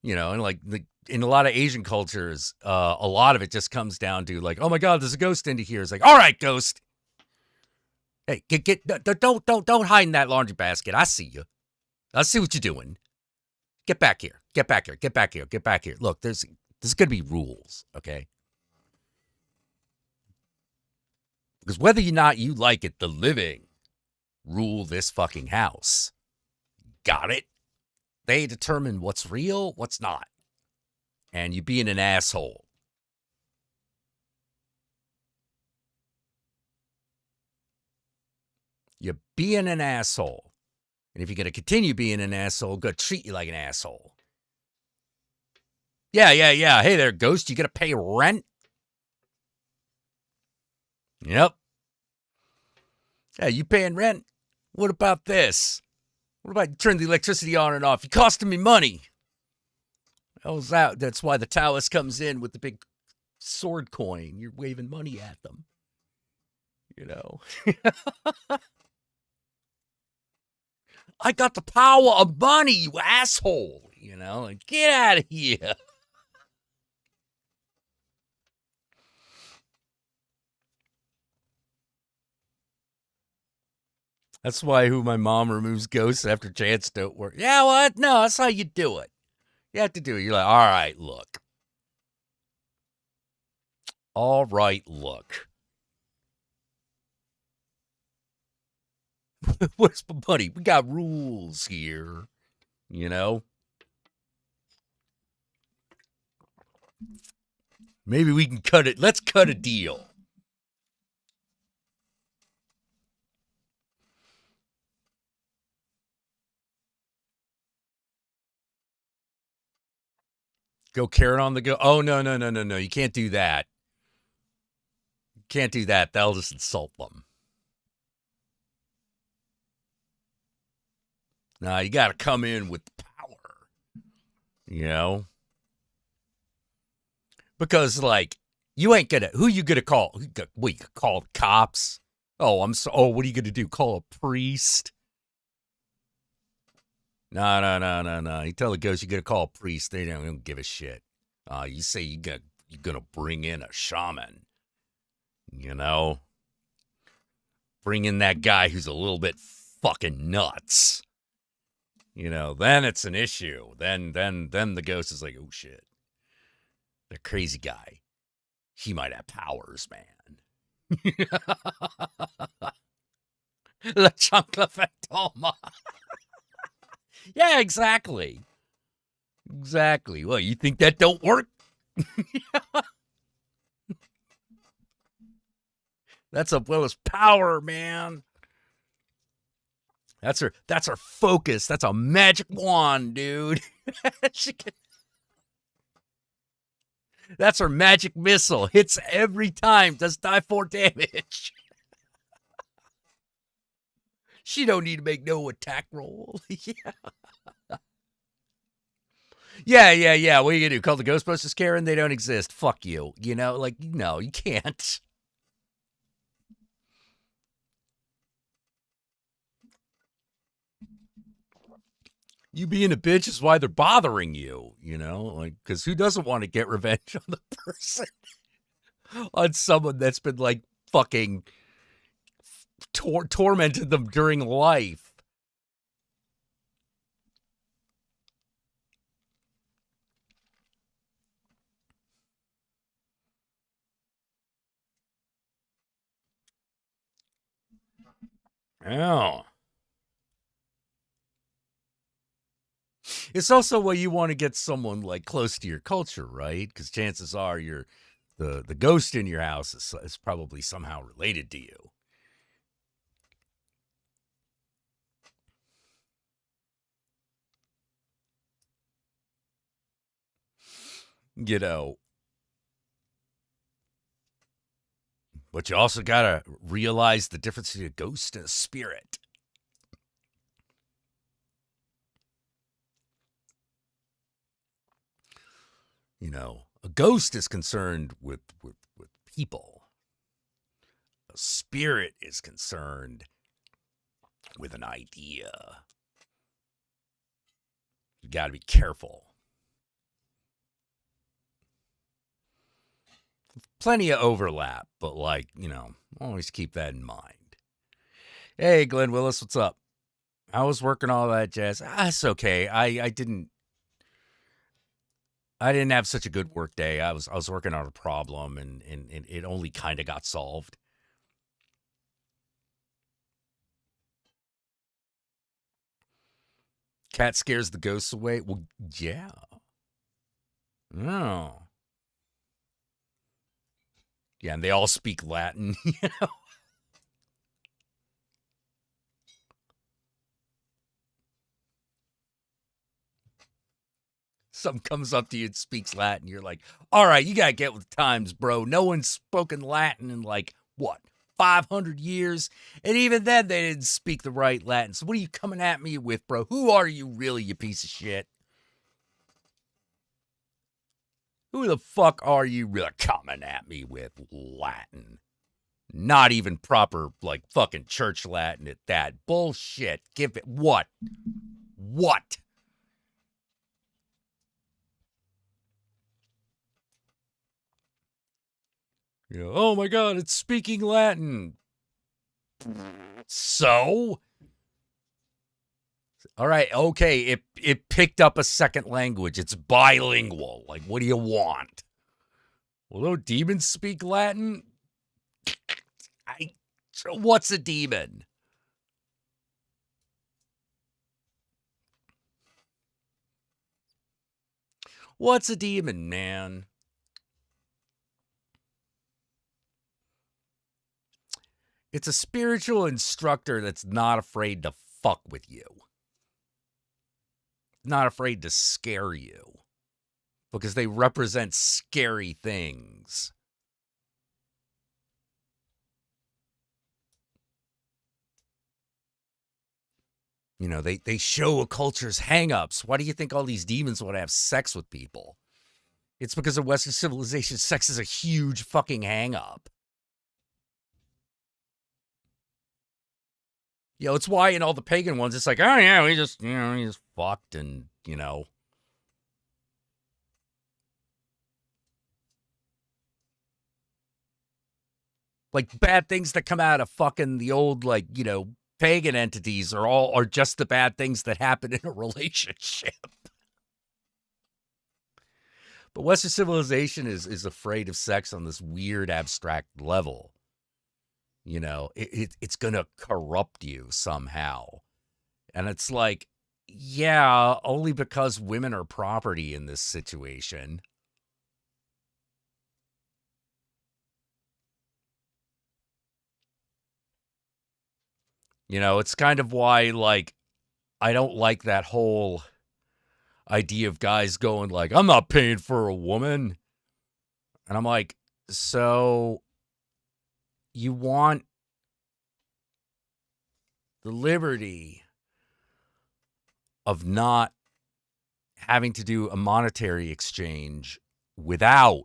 You know, and like in a lot of Asian cultures, a lot of it just comes down to like, oh my God, there's a ghost into here. It's like, all right, ghost. Hey, don't hide in that laundry basket. I see you. I see what you're doing. Get back here. Get back here. Get back here. Get back here. Look, there's going to be rules, okay? Because whether or not you like it, the living rule this fucking house. Got it? They determine what's real, what's not. And you being an asshole. You're being an asshole. And if you're going to continue being an asshole, going to treat you like an asshole. Yeah. Hey there, ghost. You got to pay rent? Yep. Yeah, you paying rent? What about this? What about you turn the electricity on and off? You're costing me money. How's that? That's why the Taoist comes in with the big sword coin. You're waving money at them. You know. I got the power of money, you asshole. You know, like, get out of here. That's why my mom removes ghosts after chants don't work. Yeah, what? No, that's how you do it. You have to do it. You're like, all right, look. All right, look. Where's my buddy? We got rules here. You know? Maybe we can cut it. Let's cut a deal. Go carrot on the go. Oh, no. You can't do that. You can't do that. That'll just insult them. Nah, you got to come in with power. You know? Because, like, you ain't gonna, who you gonna call? What, you could call the cops? Oh, what are you gonna do? Call a priest? No. You tell the ghost you're gonna call a priest, they don't give a shit. You say you're gonna bring in a shaman. You know? Bring in that guy who's a little bit fucking nuts. You know, then it's an issue. Then the ghost is like, oh shit. The crazy guy. He might have powers, man. La chancla fantoma. Yeah, exactly. Exactly. Well, you think that don't work? That's Abuela's power, man. That's her focus. That's a magic wand, dude. That's her magic missile. Hits every time. Does die 4 damage. She don't need to make no attack roll. Yeah. What are you gonna do? Call the Ghostbusters, Karen? They don't exist. Fuck you. You know, like, no, you can't. You being a bitch is why they're bothering you, you know? Like, because who doesn't want to get revenge on the person? On someone that's been, like, fucking tormented them during life. Yeah. It's also why you want to get someone like close to your culture, right? Because chances are the ghost in your house is probably somehow related to you. You know, but you also gotta realize the difference between a ghost and a spirit. You know, a ghost is concerned with people. A spirit is concerned with an idea. You got to be careful. Plenty of overlap, but like, you know, always keep that in mind. Hey, Glenn Willis, what's up? I was working all that jazz. It's okay. I didn't have such a good work day. I was working on a problem and it only kind of got solved. Cat scares the ghosts away. Well, yeah. Oh. Yeah, and they all speak Latin, you know. Something comes up to you and speaks Latin. You're like, all right, you got to get with the times, bro. No one's spoken Latin in like, what, 500 years? And even then, they didn't speak the right Latin. So what are you coming at me with, bro? Who are you really, you piece of shit? Who the fuck are you really coming at me with Latin? Not even proper, like, fucking church Latin at that. Bullshit. Give it what? What? You know, oh my God, it's speaking Latin. So? All right, okay, it picked up a second language. It's bilingual. Like, what do you want? Well, don't demons speak Latin? So what's a demon? What's a demon, man? It's a spiritual instructor that's not afraid to fuck with you. Not afraid to scare you. Because they represent scary things. You know, they show a culture's hang-ups. Why do you think all these demons want to have sex with people? It's because of Western civilization. Sex is a huge fucking hang-up. You know, it's why in all the pagan ones, it's like, oh yeah, we just fucked and, you know. Like bad things that come out of fucking the old, like, you know, pagan entities are just the bad things that happen in a relationship. But Western civilization is afraid of sex on this weird abstract level. You know, it's going to corrupt you somehow. And it's like, yeah, only because women are property in this situation. You know, it's kind of why, like, I don't like that whole idea of guys going like, I'm not paying for a woman. And I'm like, so you want the liberty of not having to do a monetary exchange without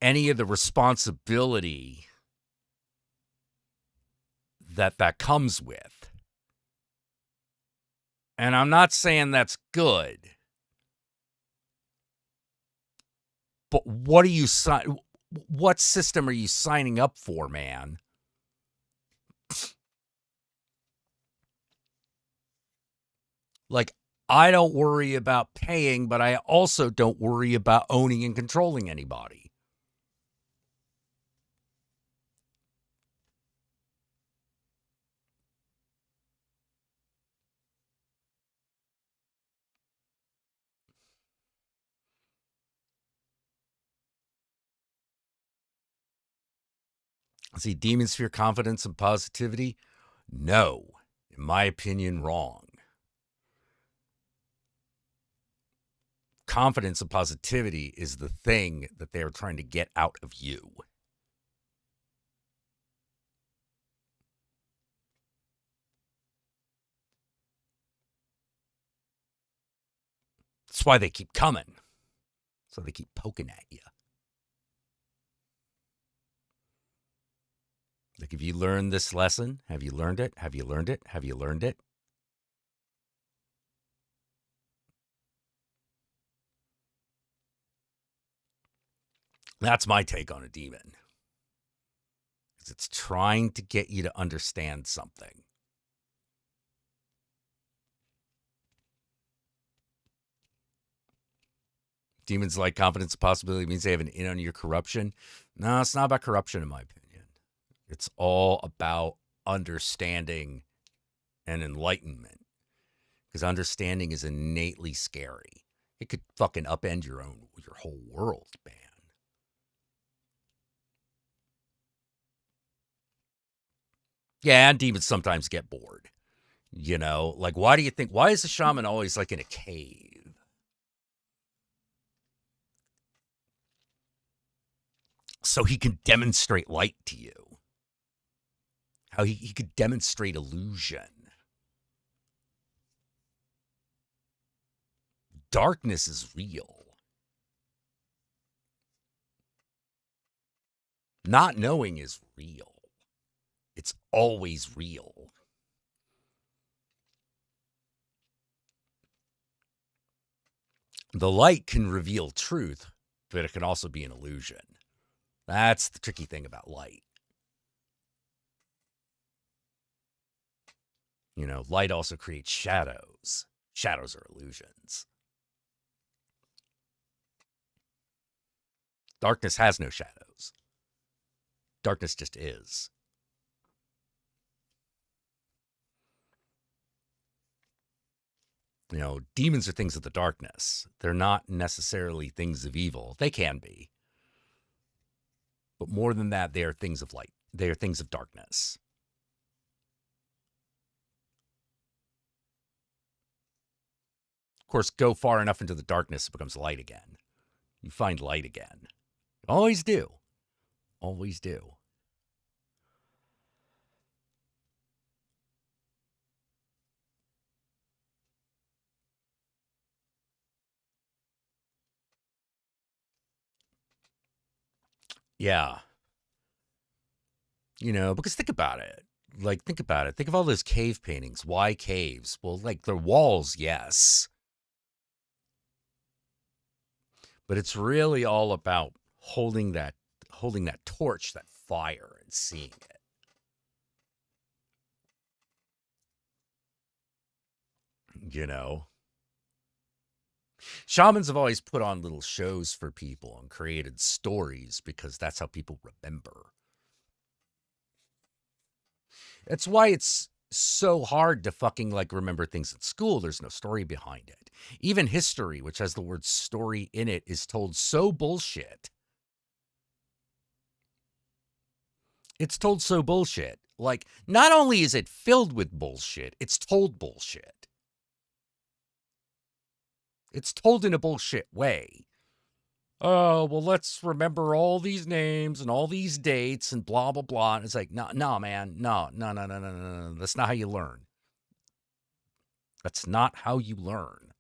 any of the responsibility that comes with. And I'm not saying that's good. But what are you what system are you signing up for, man? Like, I don't worry about paying, but I also don't worry about owning and controlling anybody. See, demons fear confidence and positivity? No. In my opinion, wrong. Confidence and positivity is the thing that they're trying to get out of you. That's why they keep coming. So they keep poking at you. Like, have you learned this lesson? Have you learned it? Have you learned it? Have you learned it? That's my take on a demon. It's trying to get you to understand something. Demons like confidence and possibility means they have an in on your corruption. No, it's not about corruption, in my opinion. It's all about understanding and enlightenment. Because understanding is innately scary. It could fucking upend your whole world, man. Yeah, and demons sometimes get bored. You know, like, why is the shaman always like in a cave? So he can demonstrate light to you. How he could demonstrate illusion. Darkness is real. Not knowing is real. It's always real. The light can reveal truth, but it can also be an illusion. That's the tricky thing about light. You know, light also creates shadows. Shadows are illusions. Darkness has no shadows. Darkness just is. You know, demons are things of the darkness. They're not necessarily things of evil. They can be. But more than that, they are things of light. They are things of darkness. Of course, go far enough into the darkness, it becomes light again. You find light again. Always do. Always do. Yeah. You know, because think about it. Like, think about it. Think of all those cave paintings. Why caves? Well, like, they're walls, yes. But it's really all about holding that torch, that fire, and seeing it. You know? Shamans have always put on little shows for people and created stories because that's how people remember. That's why it's so hard to fucking like remember things at school. There's no story behind it. Even history, which has the word story in it, is told so bullshit. It's told so bullshit. Like, not only is it filled with bullshit, it's told bullshit. It's told in a bullshit way. Oh, well, let's remember all these names and all these dates and blah, blah, blah. And it's like, no, man. No. That's not how you learn. That's not how you learn.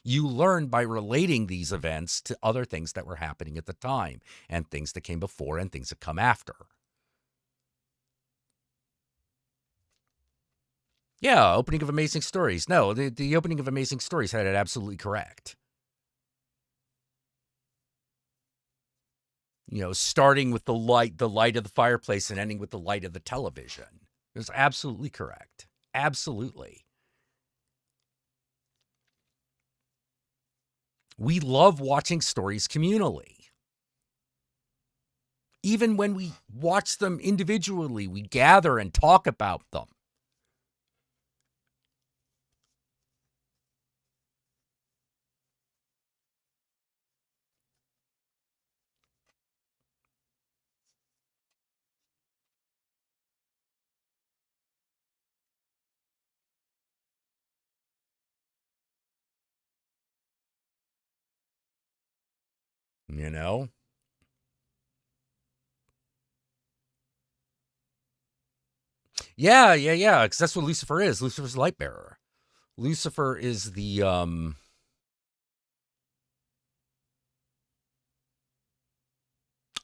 You learn by relating these events to other things that were happening at the time and things that came before and things that come after. Yeah, opening of Amazing Stories. No, the opening of Amazing Stories had it absolutely correct. You know, starting with the light of the fireplace and ending with the light of the television. It was absolutely correct. Absolutely. We love watching stories communally. Even when we watch them individually, we gather and talk about them. You know? Yeah. Because that's what Lucifer is. Lucifer's the light bearer. Lucifer is the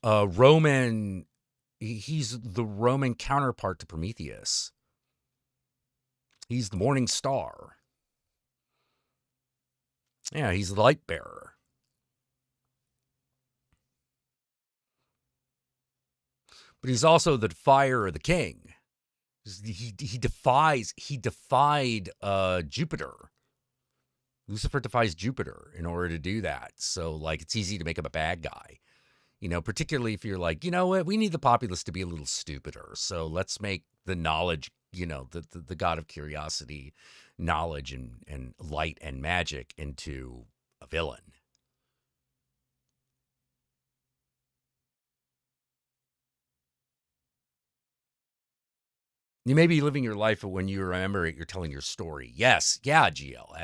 Roman. He's the Roman counterpart to Prometheus. He's the morning star. Yeah, he's the light bearer. But he's also the defier of the king. He defied Jupiter. Lucifer defies Jupiter in order to do that. So like it's easy to make him a bad guy. You know, particularly if you're like, you know what, we need the populace to be a little stupider. So let's make the knowledge, you know, the god of curiosity, knowledge and light and magic into a villain. You may be living your life, but when you remember it, you're telling your story. Yes. Yeah, GL.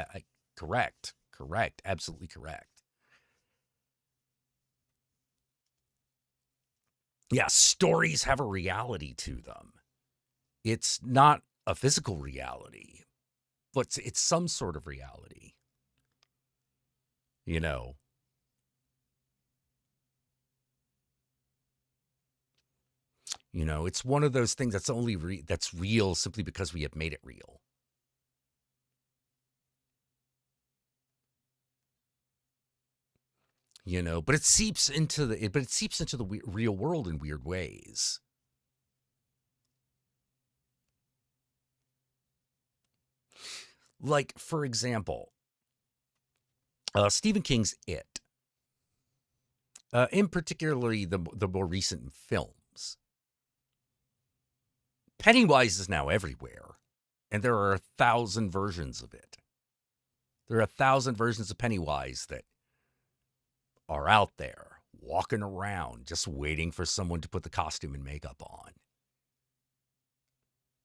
Correct. Correct. Absolutely correct. Yeah, stories have a reality to them. It's not a physical reality, but it's some sort of reality. You know, it's one of those things that's only that's real simply because we have made it real. But it seeps into the real world in weird ways. Like, for example, Stephen King's It, in particularly the more recent films. Pennywise is now everywhere, and there are 1,000 versions of it. There are 1,000 versions of Pennywise that are out there walking around just waiting for someone to put the costume and makeup on.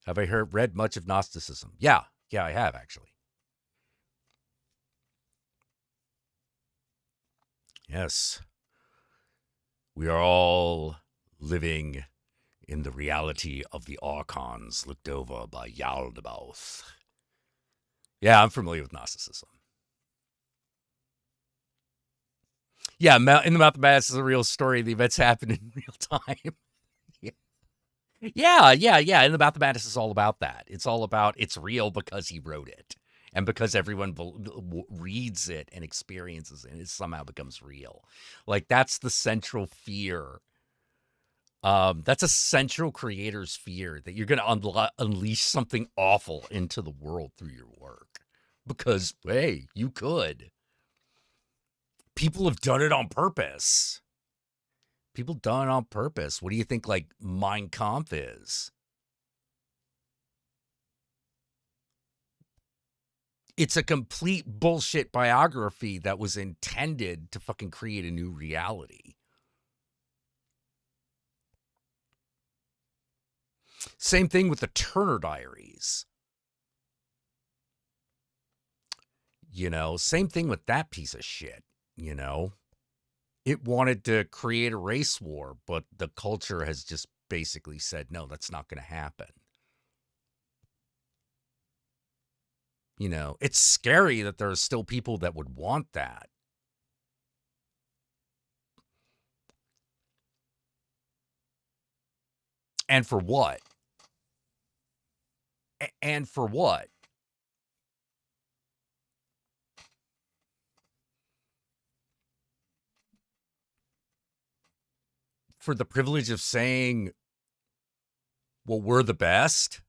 Have I read much of Gnosticism? Yeah, I have actually. Yes. We are all living in the reality of the archons looked over by Yaldabaoth. Yeah, I'm familiar with Gnosticism. Yeah, in the Mouth of Madness is a real story. The events happen in real time. Yeah. In the Mouth of Madness is all about that. It's all about it's real because he wrote it. And because everyone reads it and experiences it, it somehow becomes real. Like, that's the central fear. That's a central creator's fear, that you're going to unleash something awful into the world through your work. Because, hey, you could. People have done it on purpose. People done it on purpose. What do you think, like, Mein Kampf is? It's a complete bullshit biography that was intended to fucking create a new reality. Same thing with the Turner Diaries. Same thing with that piece of shit, It wanted to create a race war, but the culture has just basically said, no, that's not going to happen. It's scary that there are still people that would want that. And for what? And for what? For the privilege of saying, well, we're the best?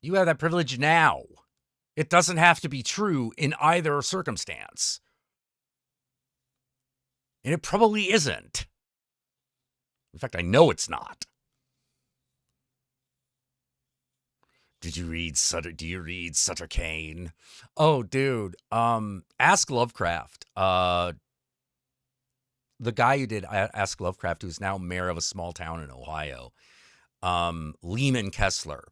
You have that privilege now. It doesn't have to be true in either circumstance. And it probably isn't. In fact, I know it's not. Do you read Sutter Kane? Oh, dude. Ask Lovecraft. The guy who did Ask Lovecraft, who's now mayor of a small town in Ohio, Lehman Kessler.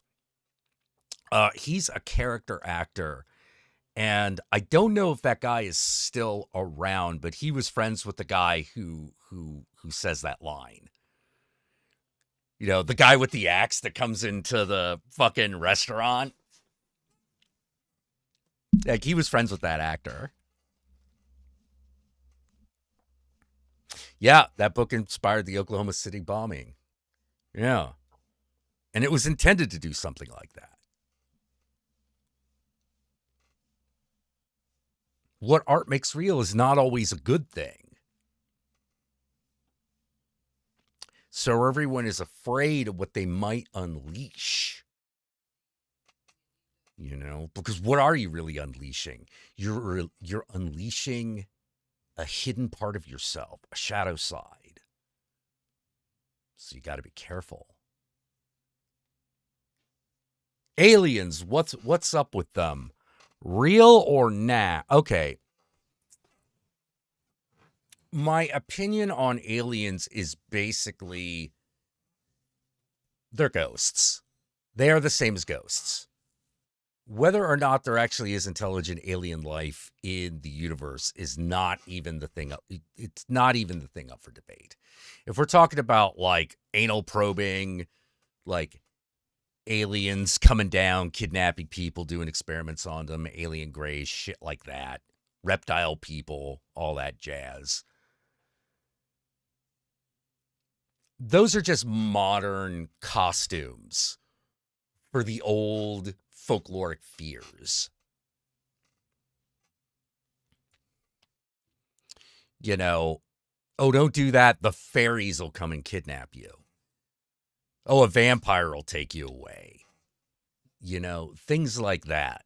He's a character actor, and I don't know if that guy is still around, but he was friends with the guy who says that line. You know, the guy with the axe that comes into the fucking restaurant. Like, he was friends with that actor. Yeah, that book inspired the Oklahoma City bombing. Yeah. And it was intended to do something like that. What art makes real is not always a good thing. So everyone is afraid of what they might unleash. You know, because what are you really unleashing? You're unleashing a hidden part of yourself, a shadow side. So you got to be careful. Aliens, what's up with them? Real or nah? Okay. My opinion on aliens is basically they're ghosts. They are the same as ghosts. Whether or not there actually is intelligent alien life in the universe is not even the thing up. It's not even the thing up for debate. If we're talking about like anal probing, like aliens coming down, kidnapping people, doing experiments on them, alien grays, shit like that, reptile people, all that jazz. Those are just modern costumes for the old folkloric fears. You know, oh, don't do that. The fairies will come and kidnap you. Oh, a vampire will take you away. You know, things like that.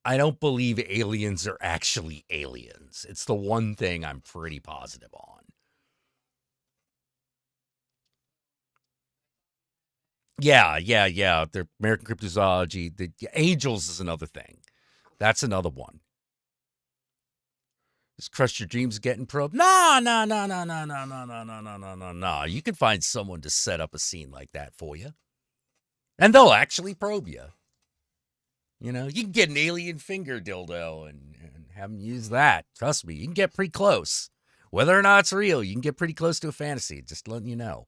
I don't believe aliens are actually aliens. It's the one thing I'm pretty positive on. Yeah. The American Cryptozoology. The angels is another thing. That's another one. Just crush your dreams getting probed. No. You can find someone to set up a scene like that for you. And they'll actually probe you. You know, you can get an alien finger dildo and have them use that. Trust me, you can get pretty close. Whether or not it's real, you can get pretty close to a fantasy. Just letting you know.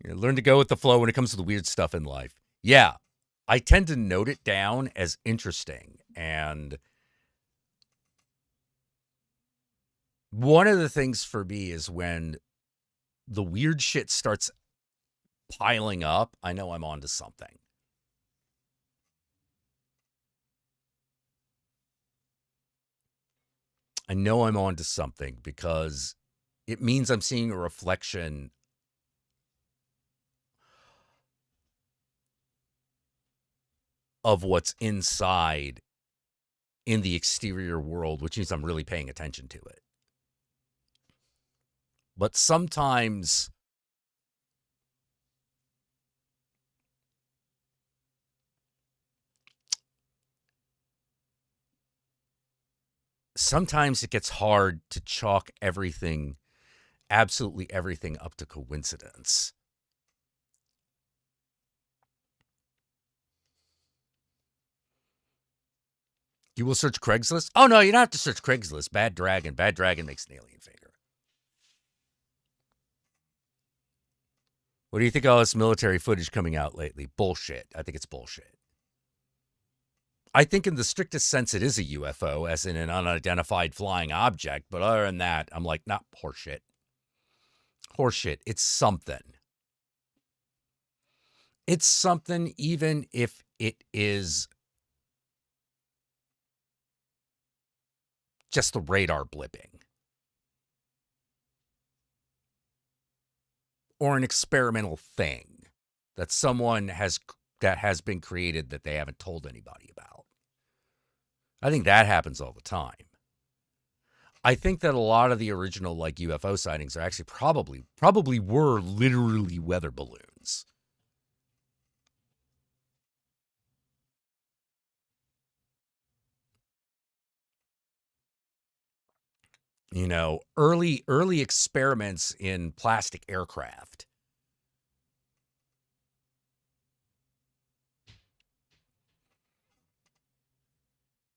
You know, learn to go with the flow when it comes to the weird stuff in life. Yeah, I tend to note it down as interesting. And one of the things for me is when the weird shit starts piling up, I know I'm onto something. I know I'm onto something because it means I'm seeing a reflection of what's inside in the exterior world, which means I'm really paying attention to it. But sometimes it gets hard to chalk everything, absolutely everything, up to coincidence. You will search Craigslist? Oh, no, you don't have to search Craigslist. Bad Dragon. Bad Dragon makes an alien finger. What do you think of all this military footage coming out lately? Bullshit. I think it's bullshit. I think in the strictest sense it is a UFO, as in an unidentified flying object. But other than that, I'm like, not horseshit. Horseshit. It's something. It's something, even if it is just the radar blipping. Or an experimental thing that has been created that they haven't told anybody about. I think that happens all the time. I think that a lot of the original like UFO sightings are actually probably were literally weather balloons. You know, early experiments in plastic aircraft.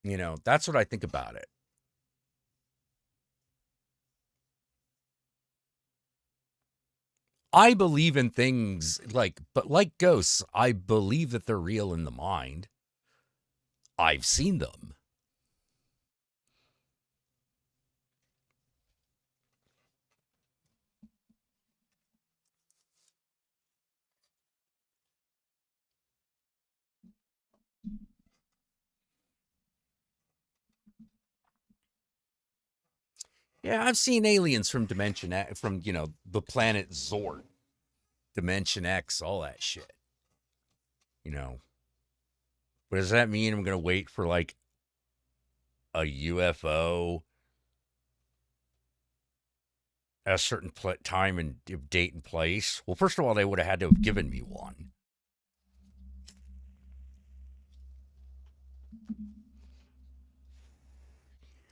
You know, that's what I think about it. I believe in things but like ghosts, I believe that they're real in the mind. I've seen them. Yeah, I've seen aliens from Dimension X, from, the planet Zord, Dimension X, all that shit. You know, but does that mean I'm going to wait for like a UFO at a certain time and date and place? Well, first of all, they would have had to have given me one.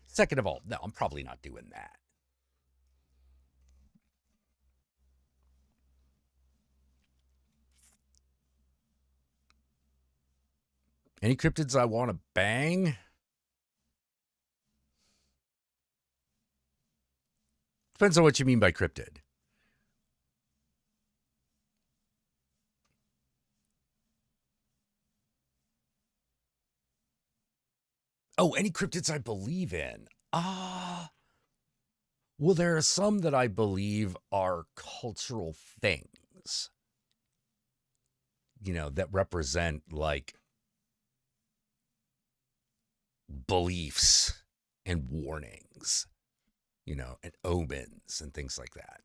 Second of all, no, I'm probably not doing that. Any cryptids I want to bang? Depends on what you mean by cryptid. Oh, any cryptids I believe in? Well, there are some that I believe are cultural things, that represent like beliefs and warnings, and omens and things like that.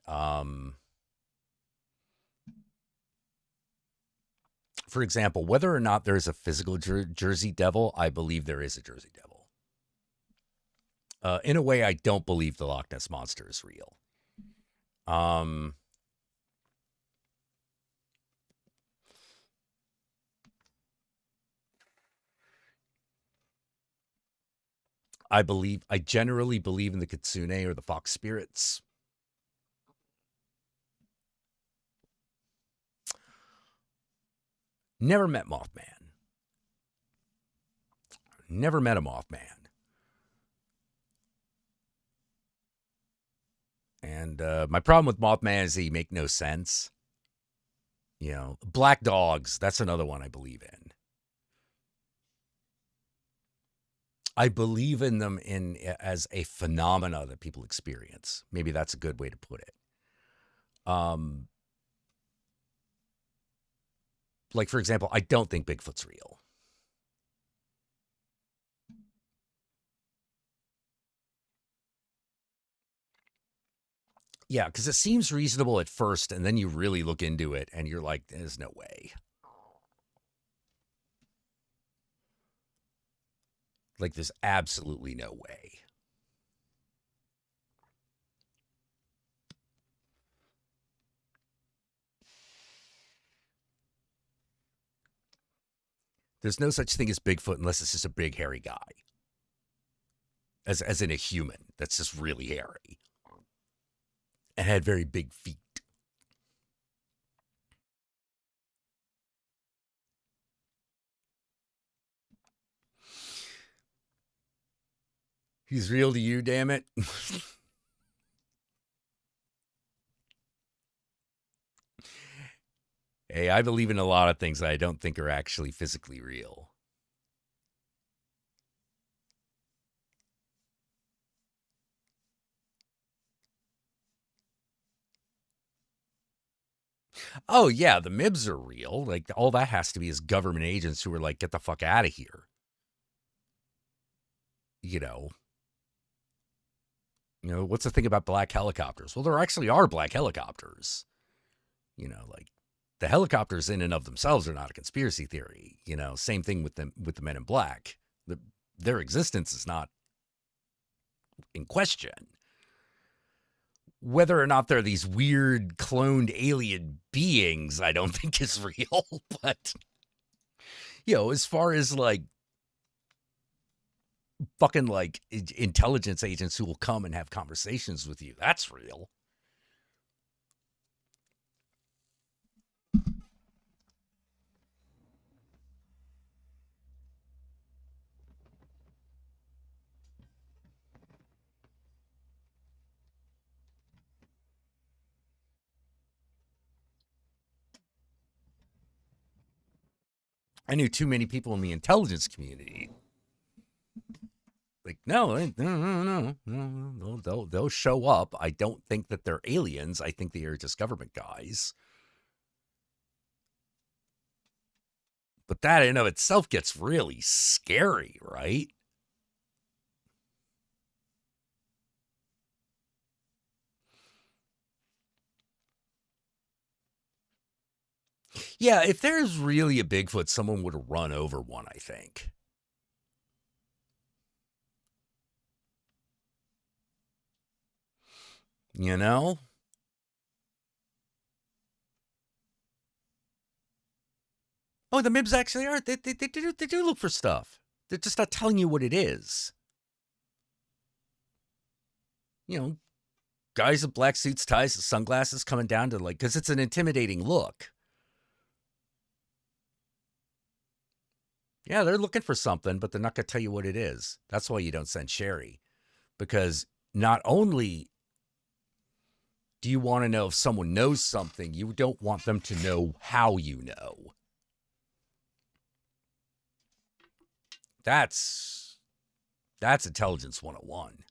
For example, whether or not there's a physical Jersey Devil, I believe there is a Jersey Devil. In a way, I don't believe the Loch Ness Monster is real. I generally believe in the Kitsune or the fox spirits. Never met Mothman. Never met a Mothman. And my problem with Mothman is he make no sense. Black dogs, that's another one I believe in. I believe in them as a phenomena that people experience. Maybe that's a good way to put it. Like, for example, I don't think Bigfoot's real. Yeah, because it seems reasonable at first, and then you really look into it, and you're like, there's no way. Like, there's absolutely no way. There's no such thing as Bigfoot unless it's just a big, hairy guy. As in a human that's just really hairy. And had very big feet. He's real to you, damn it. Hey, I believe in a lot of things that I don't think are actually physically real. Oh yeah, the MIBs are real. Like all that has to be is government agents who are like, get the fuck out of here. You know. What's the thing about black helicopters? Well, there actually are black helicopters. Like the helicopters in and of themselves are not a conspiracy theory. Same thing with the Men in Black. Their existence is not in question. Whether or not they're these weird cloned alien beings, I don't think is real. But, as far as like fucking like intelligence agents who will come and have conversations with you, that's real. I knew too many people in the intelligence community. Like, no, they'll show up. I don't think that they're aliens. I think they are just government guys. But that in of itself gets really scary, right? Yeah, if there's really a Bigfoot, someone would run over one, I think. You know? Oh, the MIBs actually are. They do look for stuff. They're just not telling you what it is. Guys in black suits, ties, and sunglasses coming down to because it's an intimidating look. Yeah, they're looking for something, but they're not going to tell you what it is. That's why you don't send Sherry. Because not only do you want to know if someone knows something, you don't want them to know how you know. That's intelligence 101.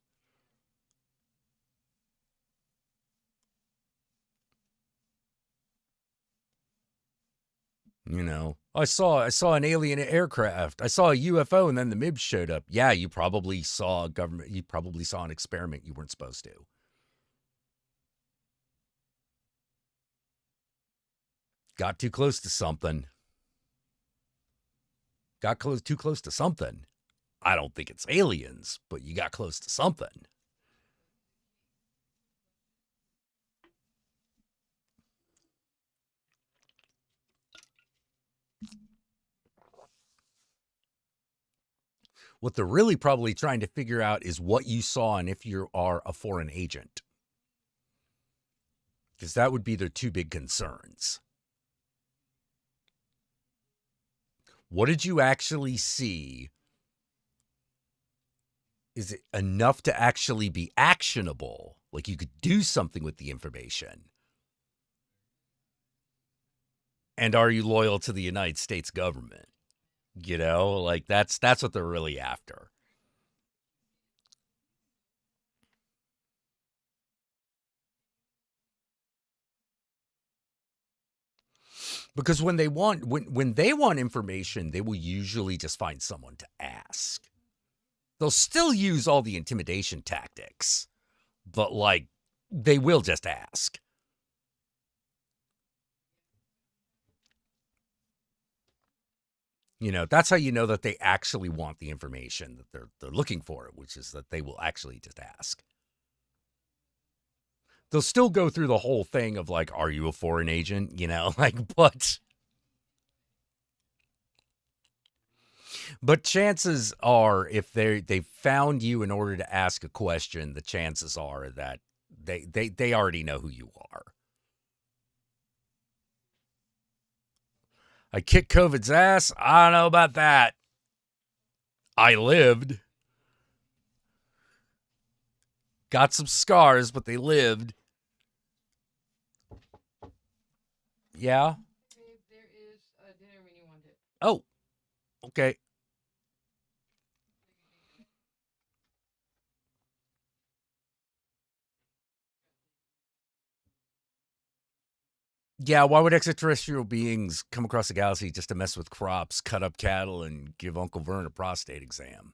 I saw an alien aircraft. I saw a UFO, and then the MIBs showed up. Yeah, you probably saw a government. You probably saw an experiment you weren't supposed to. Got too close to something. Got too close to something. I don't think it's aliens, but you got close to something. What they're really probably trying to figure out is what you saw and if you are a foreign agent. Because that would be their two big concerns. What did you actually see? Is it enough to actually be actionable? Like you could do something with the information? And are you loyal to the United States government? That's what they're really after. Because when they want information, they will usually just find someone to ask. They'll still use all the intimidation tactics, but they will just ask. That's how you know that they actually want the information, that they're looking for it, which is that they will actually just ask. They'll still go through the whole thing of are you a foreign agent? But chances are, if they found you in order to ask a question, the chances are that they already know who you are. I kicked COVID's ass. I don't know about that. I lived. Got some scars, but they lived. Yeah? There is a dinner when you want it. Oh, okay. Yeah, why would extraterrestrial beings come across the galaxy just to mess with crops, cut up cattle, and give Uncle Vern a prostate exam?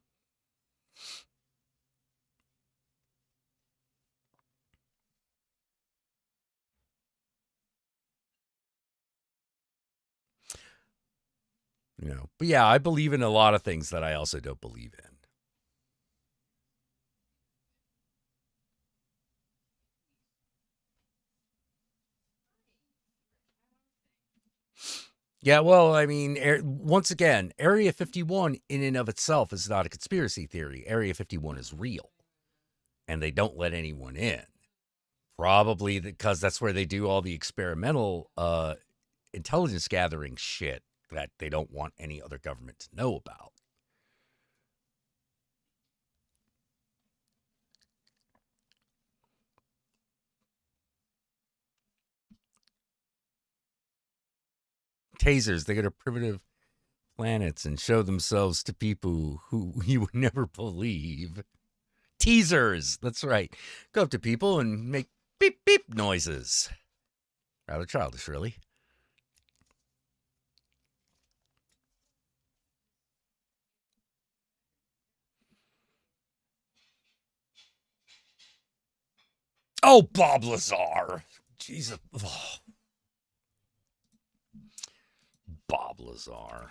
But yeah, I believe in a lot of things that I also don't believe in. Yeah, well, I mean, once again, Area 51 in and of itself is not a conspiracy theory. Area 51 is real, and they don't let anyone in. Probably because that's where they do all the experimental intelligence gathering shit that they don't want any other government to know about. Tasers, they go to primitive planets and show themselves to people who you would never believe. Teasers, that's right. Go up to people and make beep beep noises. Rather childish, really. Oh, Bob Lazar. Jesus. Oh. Bob Lazar.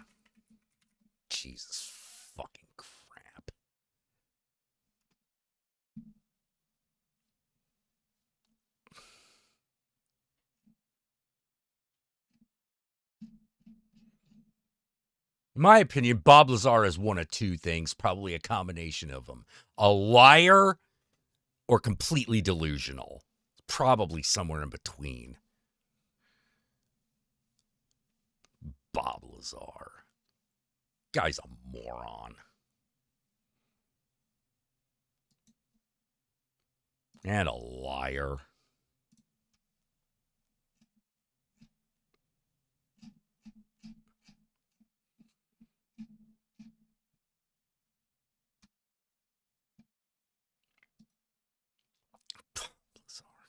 Jesus fucking crap. In my opinion, Bob Lazar is one of two things, probably a combination of them. A liar or completely delusional. Probably somewhere in between. Bob Lazar. Guy's a moron. And a liar.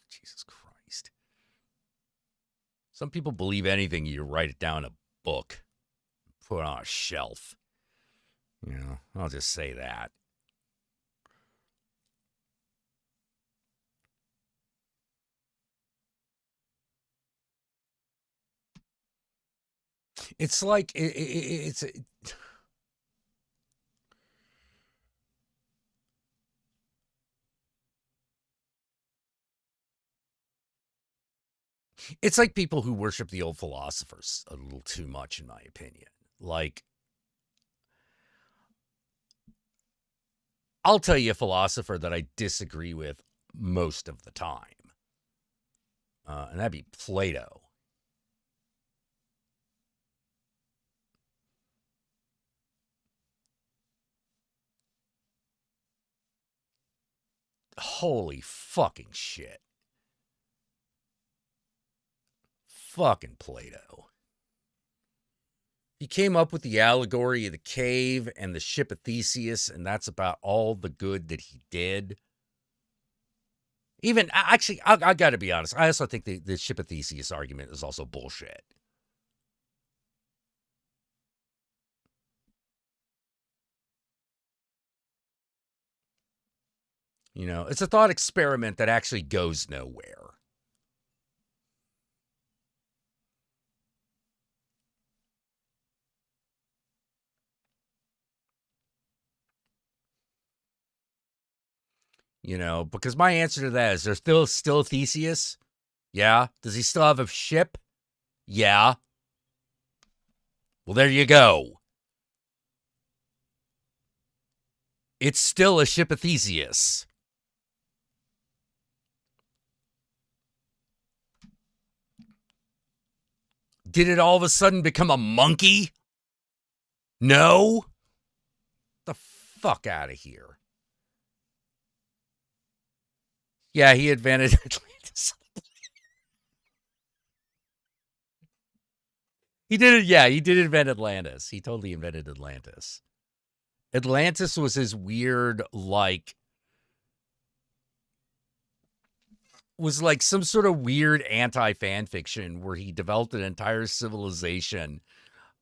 Jesus Christ. Some people believe anything you write it down in a book, put it on a shelf. I'll just say that. It's like it's it's like people who worship the old philosophers a little too much, in my opinion. Like, I'll tell you a philosopher that I disagree with most of the time, and that'd be Plato. Holy fucking shit. Fucking Plato. He came up with the allegory of the cave and the ship of Theseus, and that's about all the good that he did. Even, actually, I got to be honest, I also think the ship of Theseus argument is also bullshit. It's a thought experiment that actually goes nowhere. Because my answer to that is there's still Theseus. Yeah. Does he still have a ship? Yeah. Well, there you go. It's still a ship of Theseus. Did it all of a sudden become a monkey? No. The fuck out of here. Yeah, he invented Atlantis. He did it. Yeah, he did invent Atlantis. He totally invented Atlantis. Atlantis was his weird, was like some sort of weird anti-fan fiction where he developed an entire civilization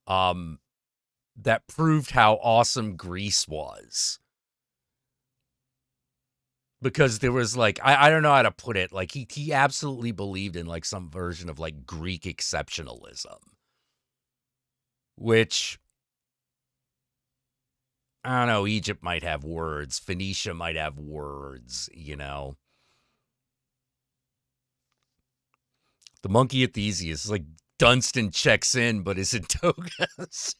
that proved how awesome Greece was. Because there was like, I don't know how to put it. Like he absolutely believed in like some version of like Greek exceptionalism, which I don't know. Egypt might have words. Phoenicia might have words, you know. The monkey at Theseus is like Dunstan checks in, but is in togas.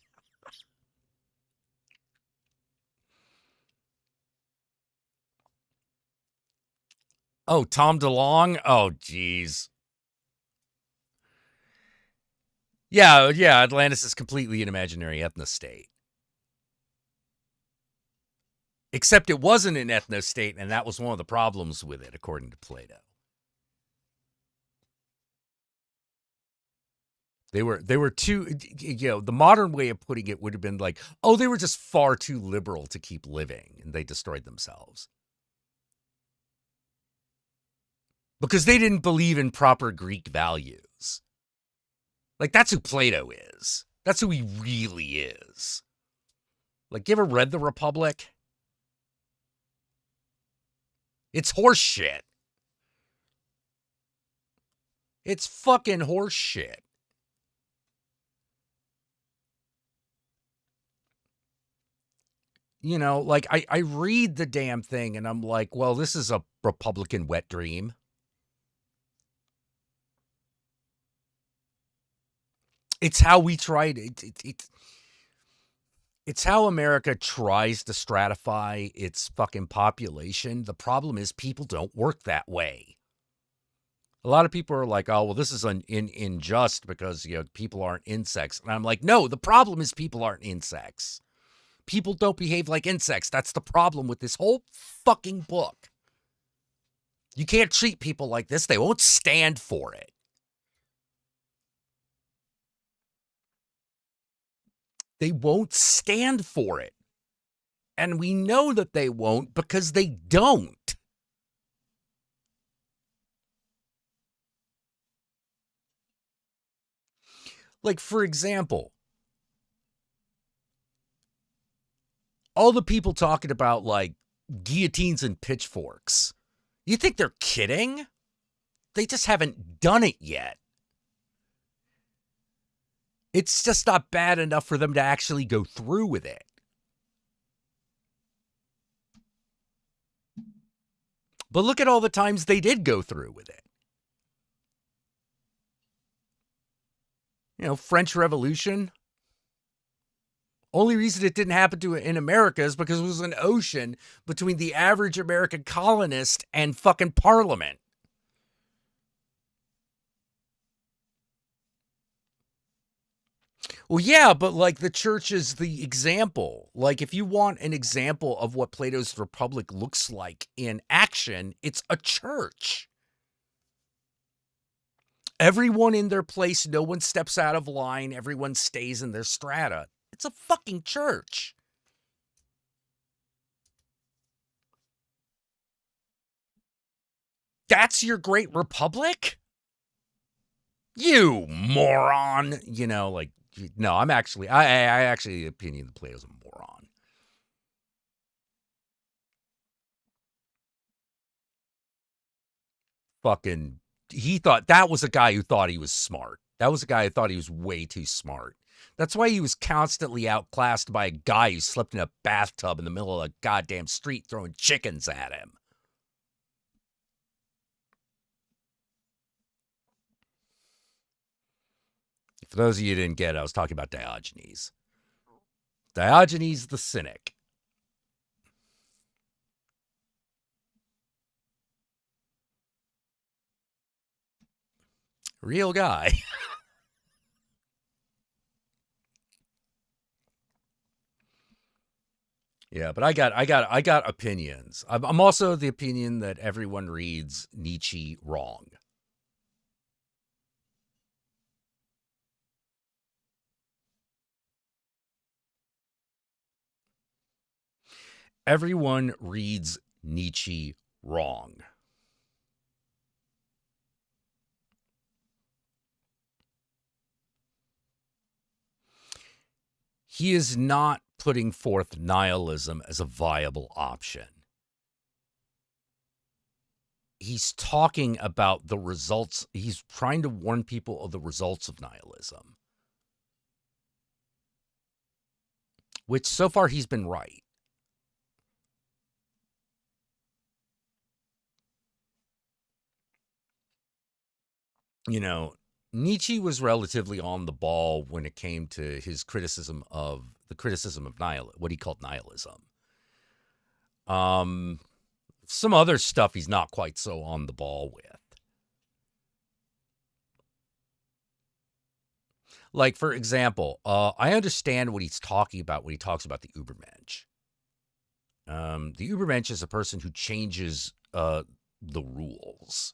Oh, Tom DeLonge? Oh, geez. Yeah, Atlantis is completely an imaginary ethno-state. Except it wasn't an ethno-state, and that was one of the problems with it, according to Plato. They were too, you know, the modern way of putting it would have been like, oh, they were just far too liberal to keep living, and they destroyed themselves. Because they didn't believe in proper Greek values. Like, that's who Plato is. That's who he really is. Like, you ever read The Republic? It's horse shit. It's fucking horse shit. You know, like, I read the damn thing and I'm like, well, this is a Republican wet dream. It's how we try to... It's how America tries to stratify its fucking population. The problem is people don't work that way. A lot of people are like, oh, well, this is unjust because, you know, people aren't insects. And I'm like, no, the problem is people aren't insects. People don't behave like insects. That's the problem with this whole fucking book. You can't treat people like this. They won't stand for it. They won't stand for it. And we know that they won't because they don't. Like, for example, all the people talking about, like, guillotines and pitchforks. You think they're kidding? They just haven't done it yet. It's just not bad enough for them to actually go through with it. But look at all the times they did go through with it. You know, French Revolution. Only reason it didn't happen in America is because it was an ocean between the average American colonist and fucking Parliament. Well, yeah, but like the church is the example. Like if you want an example of what Plato's Republic looks like in action, it's a church. Everyone in their place, no one steps out of line, everyone stays in their strata. It's a fucking church. That's your great republic? You moron. You know, like, no, I actually opinion that Plato's a moron. Fucking, he thought, that was a guy who thought he was smart. That was a guy who thought he was way too smart. That's why he was constantly outclassed by a guy who slept in a bathtub in the middle of a goddamn street throwing chickens at him. For those of you who didn't get it, I was talking about Diogenes. Diogenes the Cynic. Real guy. Yeah, but I got opinions. I'm also of the opinion that everyone reads Nietzsche wrong. Everyone reads Nietzsche wrong. he is not putting forth nihilism as a viable option. He's talking about the results. He's trying to warn people of the results of nihilism, which so far he's been right. You know, Nietzsche was relatively on the ball when it came to his criticism of nihilism, what he called nihilism. Some other stuff he's not quite so on the ball with. Like, for example, I understand what he's talking about when he talks about the Übermensch. The Übermensch is a person who changes the rules.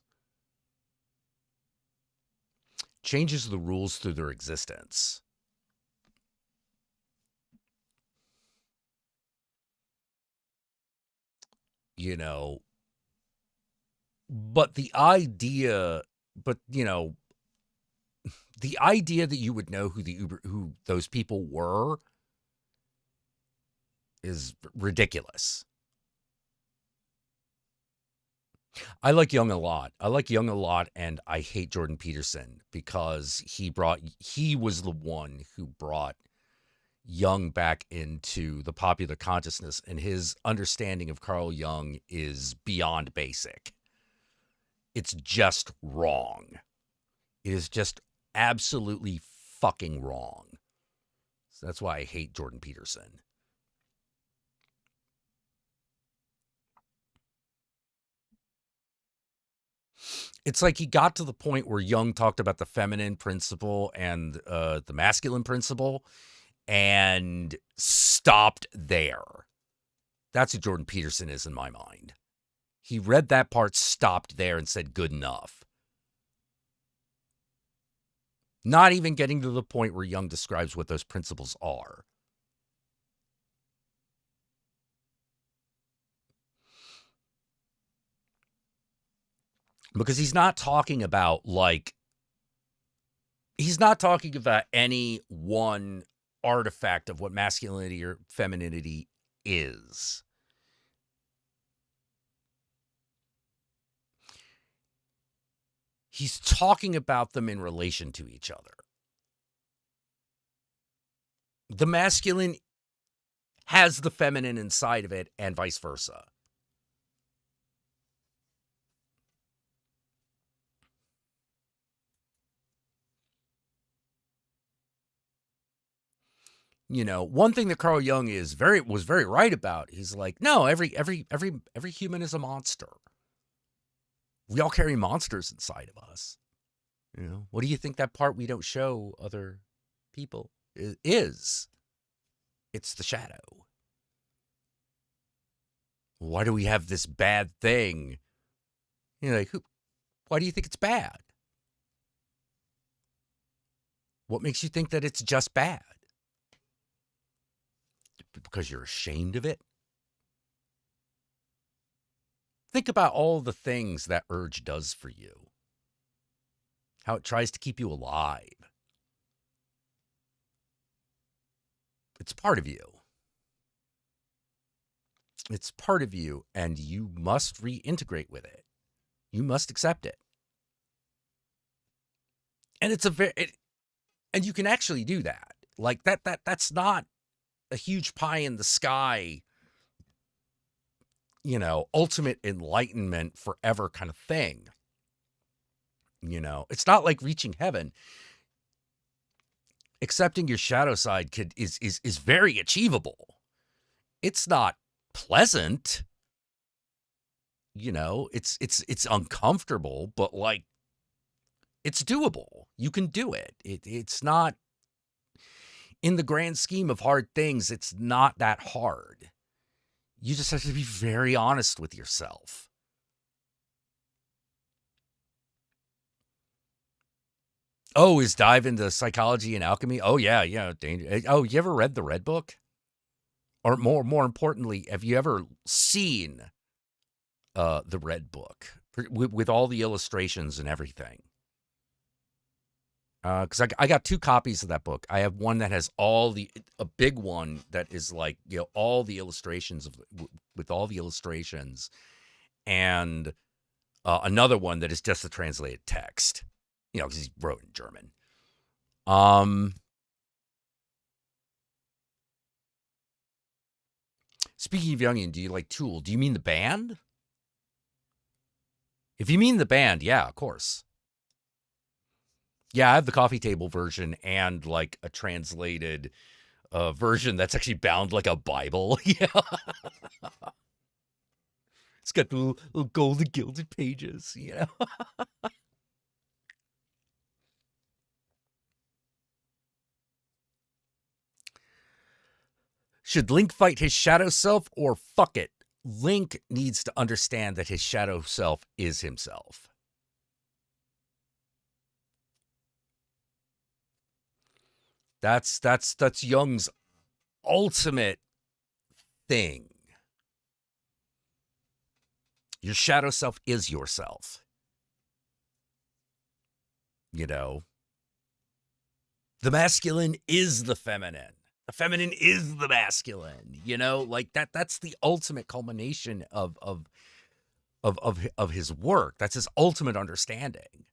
Changes the rules through their existence. You know, but the idea that you would know who those people were is ridiculous. I like Jung a lot. And I hate Jordan Peterson because he was the one who brought Jung back into the popular consciousness, and his understanding of Carl Jung is beyond basic. It's just wrong. It is just absolutely fucking wrong. So that's why I hate Jordan Peterson. It's like he got to the point where Jung talked about the feminine principle and the masculine principle and stopped there. That's who Jordan Peterson is in my mind. He read that part, stopped there, and said, good enough. Not even getting to the point where Jung describes what those principles are. Because he's not talking about any one artifact of what masculinity or femininity is. He's talking about them in relation to each other. The masculine has the feminine inside of it, and vice versa. You know, one thing that Carl Jung was very right about. He's like, no, every human is a monster. We all carry monsters inside of us. You know, what do you think that part we don't show other people is? It's the shadow. Why do we have this bad thing? You know, why do you think it's bad? What makes you think that it's just bad? Because you're ashamed of it? Think about all the things that urge does for you. How it tries to keep you alive. It's part of you. It's part of you, and you must reintegrate with it. You must accept it. And and you can actually do that. Like that's not a huge pie in the sky, you know, ultimate enlightenment forever kind of thing. You know, it's not like reaching heaven. Accepting your shadow side is very achievable. It's not pleasant. You know, it's uncomfortable, but like it's doable. You can do it. It's not, in the grand scheme of hard things, it's not that hard. You just have to be very honest with yourself. Oh, is dive into psychology and alchemy? Oh, yeah. Danger. Oh, you ever read the Red Book? Or more importantly, have you ever seen the Red Book with all the illustrations and everything? Because I got 2 copies of that book. I have one that has a big one that is like, all the illustrations with all the illustrations, and another one that is just the translated text, because he wrote in German. Speaking of Jungian, do you like Tool? Do you mean the band? If you mean the band, yeah, of course. Yeah, I have the coffee table version and like a translated version that's actually bound like a Bible. Yeah. It's got the little golden gilded pages, Should Link fight his shadow self or fuck it? Link needs to understand that his shadow self is himself. That's Jung's ultimate thing. Your shadow self is yourself. The masculine is the feminine. The feminine is the masculine. Like that's the ultimate culmination of his work. That's his ultimate understanding.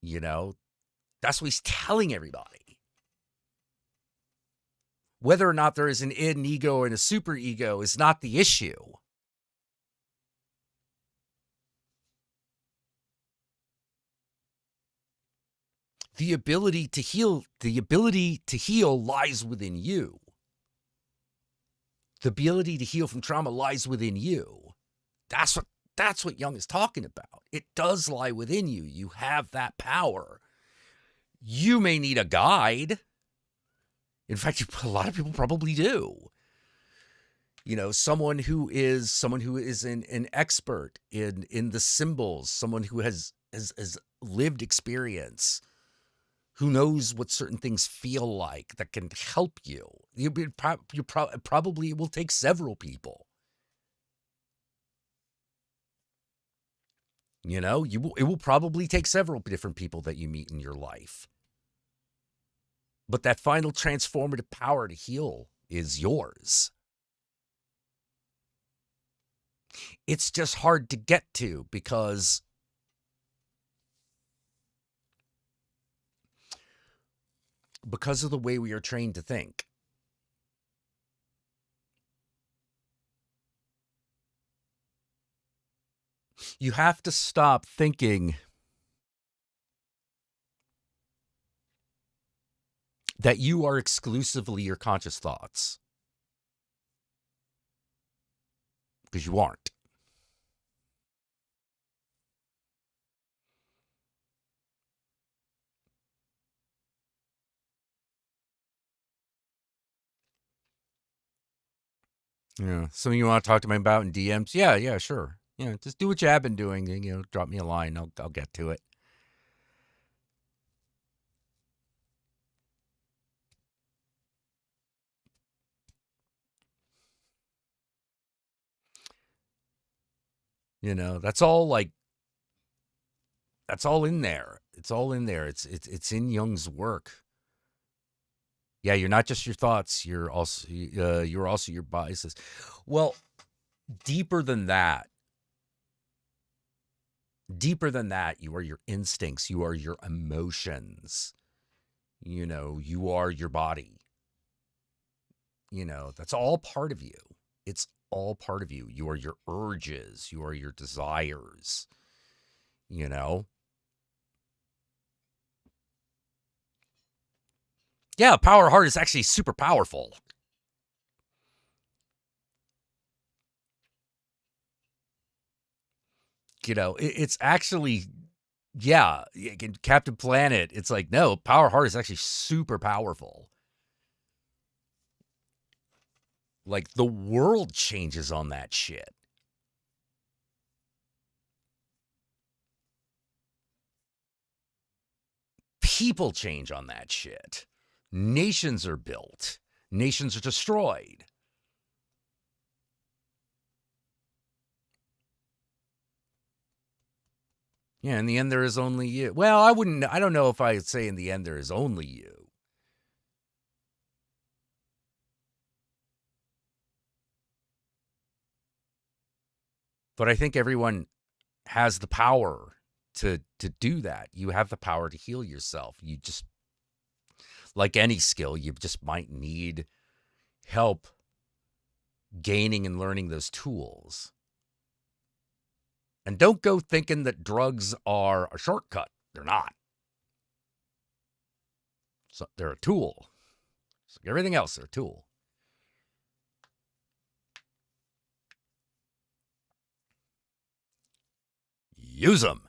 That's what he's telling everybody. Whether or not there is an id, an ego, and a super ego is not the issue. The ability to heal lies within you. The ability to heal from trauma lies within you. That's what Jung is talking about. It does lie within you. You have that power. You may need a guide. In fact, a lot of people probably do. Someone who is an expert in the symbols, someone who has lived experience, who knows what certain things feel like, that can help you. Probably it will take several people. It will probably take several different people that you meet in your life. But that final transformative power to heal is yours. It's just hard to get to because of the way we are trained to think. You have to stop thinking that you are exclusively your conscious thoughts. Because you aren't. Yeah. Something you want to talk to me about in DMs? Yeah, sure. Just do what you have been doing. And, drop me a line. I'll get to it. That's all that's all in there. It's all in there. It's in Jung's work. Yeah, you're not just your thoughts. You're also your biases. Well, deeper than that, you are your instincts. You are your emotions. You are your body. That's all part of you. It's all part of you. You are your urges. You are your desires. Yeah, power heart is actually super powerful. It's actually, yeah, Captain Planet, it's like, no, power heart is actually super powerful. Like, the world changes on that shit. People change on that shit. Nations are built. Nations are destroyed. Yeah, in the end, there is only you. Well, I don't know if I'd say in the end there is only you. But I think everyone has the power to do that. You have the power to heal yourself. You just, like any skill, you just might need help gaining and learning those tools. And don't go thinking that drugs are a shortcut. They're not. So they're a tool. So everything else, they're a tool. Use them.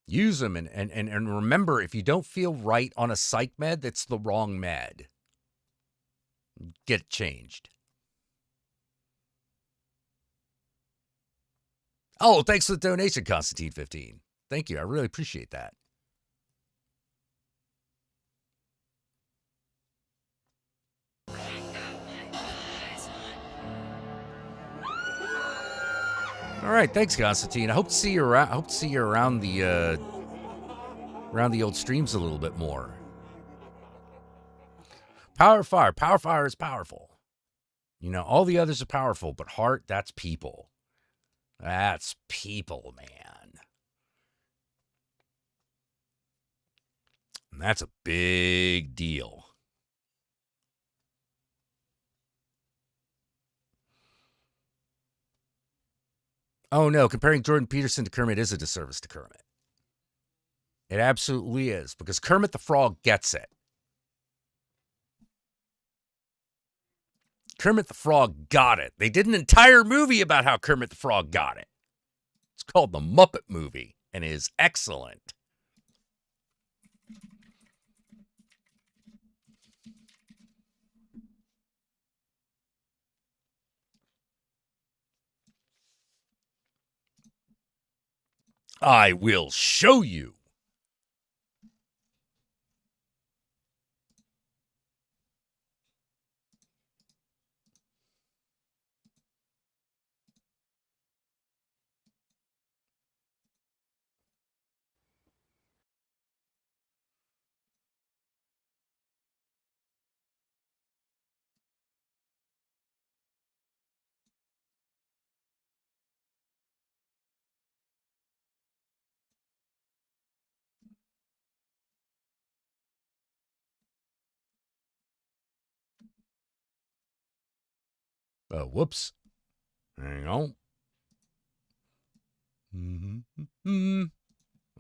Use them and remember, if you don't feel right on a psych med, that's the wrong med. Get it changed. Oh, thanks for the donation, Constantine15. Thank you. I really appreciate that. All right, thanks, Constantine. I hope to see you around. I hope to see you around the old streams a little bit more. Power Fire is powerful. You know, all the others are powerful, but Heart, that's people. That's people, man. And that's a big deal. Oh, no, comparing Jordan Peterson to Kermit is a disservice to Kermit. It absolutely is, because Kermit the Frog gets it. Kermit the Frog got it. They did an entire movie about how Kermit the Frog got it. It's called The Muppet Movie, and it is excellent. I will show you. Whoops. Hang on.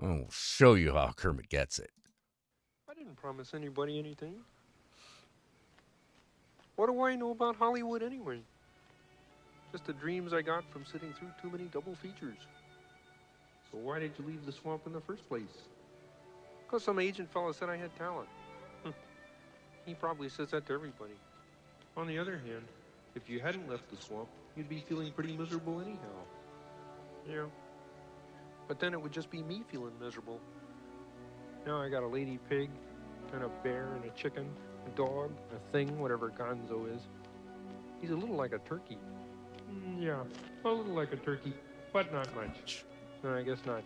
I'll show you how Kermit gets it. I didn't promise anybody anything. What do I know about Hollywood anyway? Just the dreams I got from sitting through too many double features. So why did you leave the swamp in the first place? Because some agent fella said I had talent. He probably says that to everybody. On the other hand, if you hadn't left the swamp, you'd be feeling pretty miserable anyhow. Yeah. But then it would just be me feeling miserable. Now I got a lady pig, and a bear, and a chicken, a dog, a thing, whatever Gonzo is. He's a little like a turkey. Yeah, a little like a turkey, but not much. No, I guess not.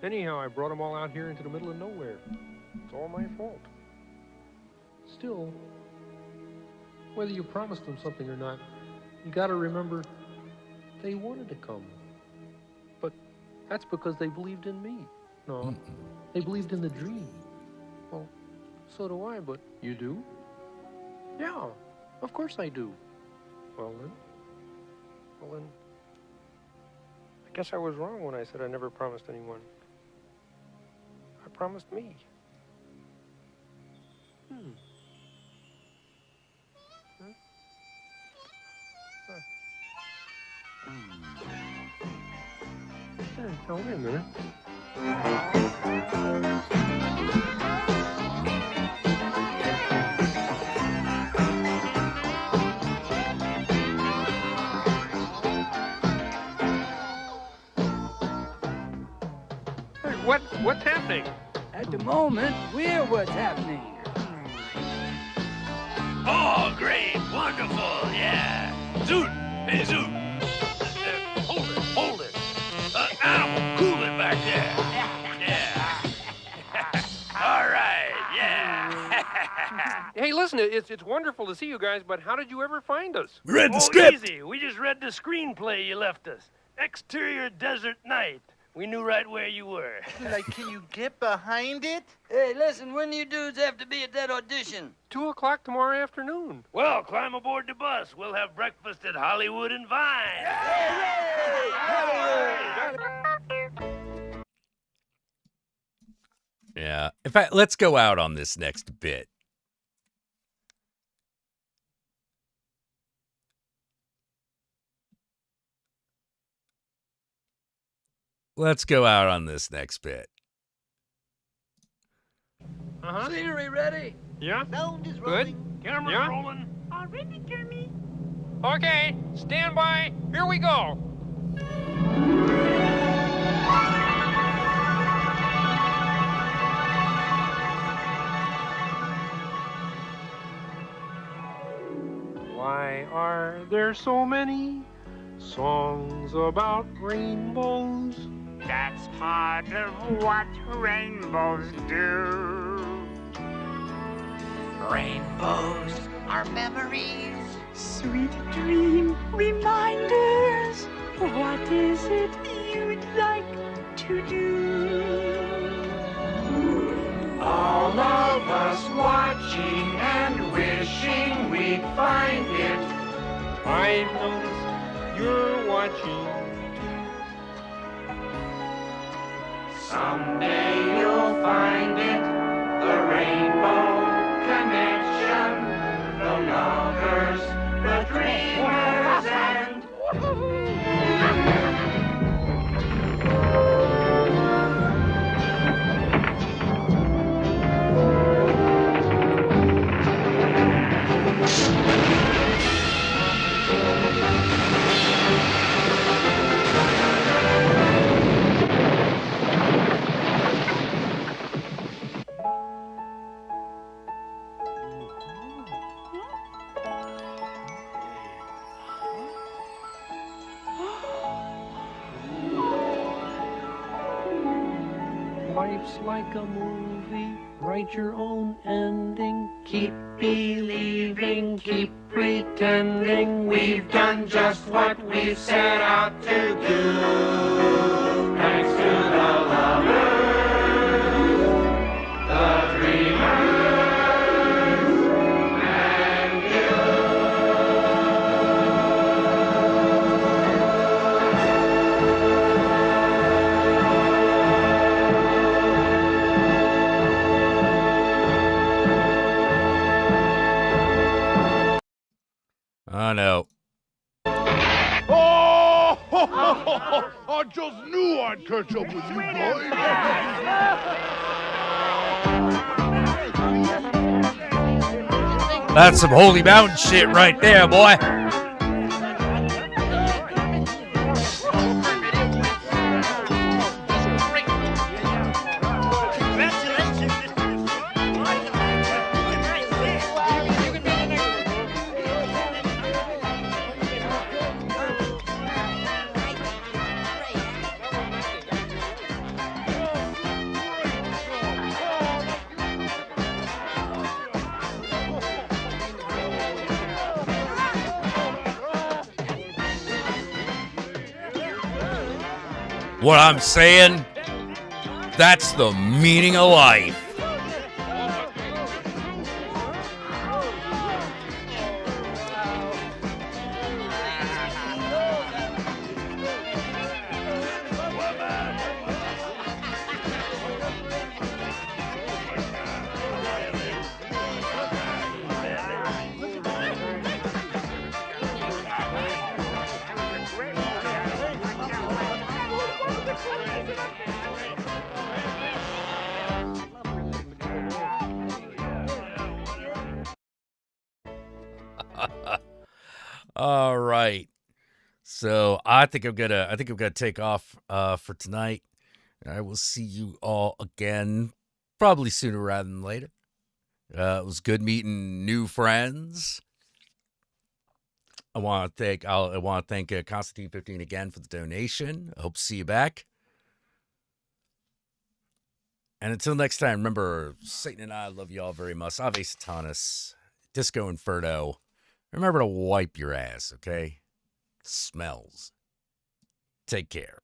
Anyhow, I brought them all out here into the middle of nowhere. It's all my fault. Still, whether you promised them something or not, you gotta remember, they wanted to come. But that's because they believed in me. No, they believed in the dream. Well, so do I, but you do? Yeah, of course I do. Well then, I guess I was wrong when I said I never promised anyone. I promised me. Now, wait a minute. Hey, what's happening? At the moment, we're what's happening. Oh, great, wonderful, yeah. Zoot, hey, Zoot. listen, it's wonderful to see you guys, but how did you ever find us? We read the script. Easy. We just read the screenplay you left us. Exterior Desert Night. We knew right where you were. Like, can you get behind it? Hey, listen, when you dudes have to be at that audition? 2 o'clock tomorrow afternoon. Well, climb aboard the bus. We'll have breakfast at Hollywood and Vine. Yeah. In fact, let's go out on this next bit. Let's go out on this next bit. Scenery ready? Yeah? Sound is Good. rolling. Camera's rolling. Already, Jeremy? Okay, stand by. Here we go. Why are there so many songs about rainbows? That's part of what rainbows do. Rainbows are memories, sweet dream reminders. What is it you'd like to do? All of us watching and wishing we'd find it. I've noticed you're watching. Someday you'll find it, the rainbow connection, the lovers, the dreamers, and Life's like a movie, write your own ending. Keep believing, keep pretending. we've done just what we've set out to do. Thanks to the lovers, the dreamers, and you. Oh, no. Oh! I just knew I'd catch up with you boys. That's some Holy Mountain shit right there, boy. What I'm saying, that's the meaning of life. All right. So I think I'm gonna take off for tonight. I will see you all again, probably sooner rather than later. It was good meeting new friends. I want to thank Constantine 15 again for the donation. I hope to see you back. And until next time, remember, Satan and I love you all very much. Ave Satanas. Disco Inferno, remember to wipe your ass, okay? Smells. Take care.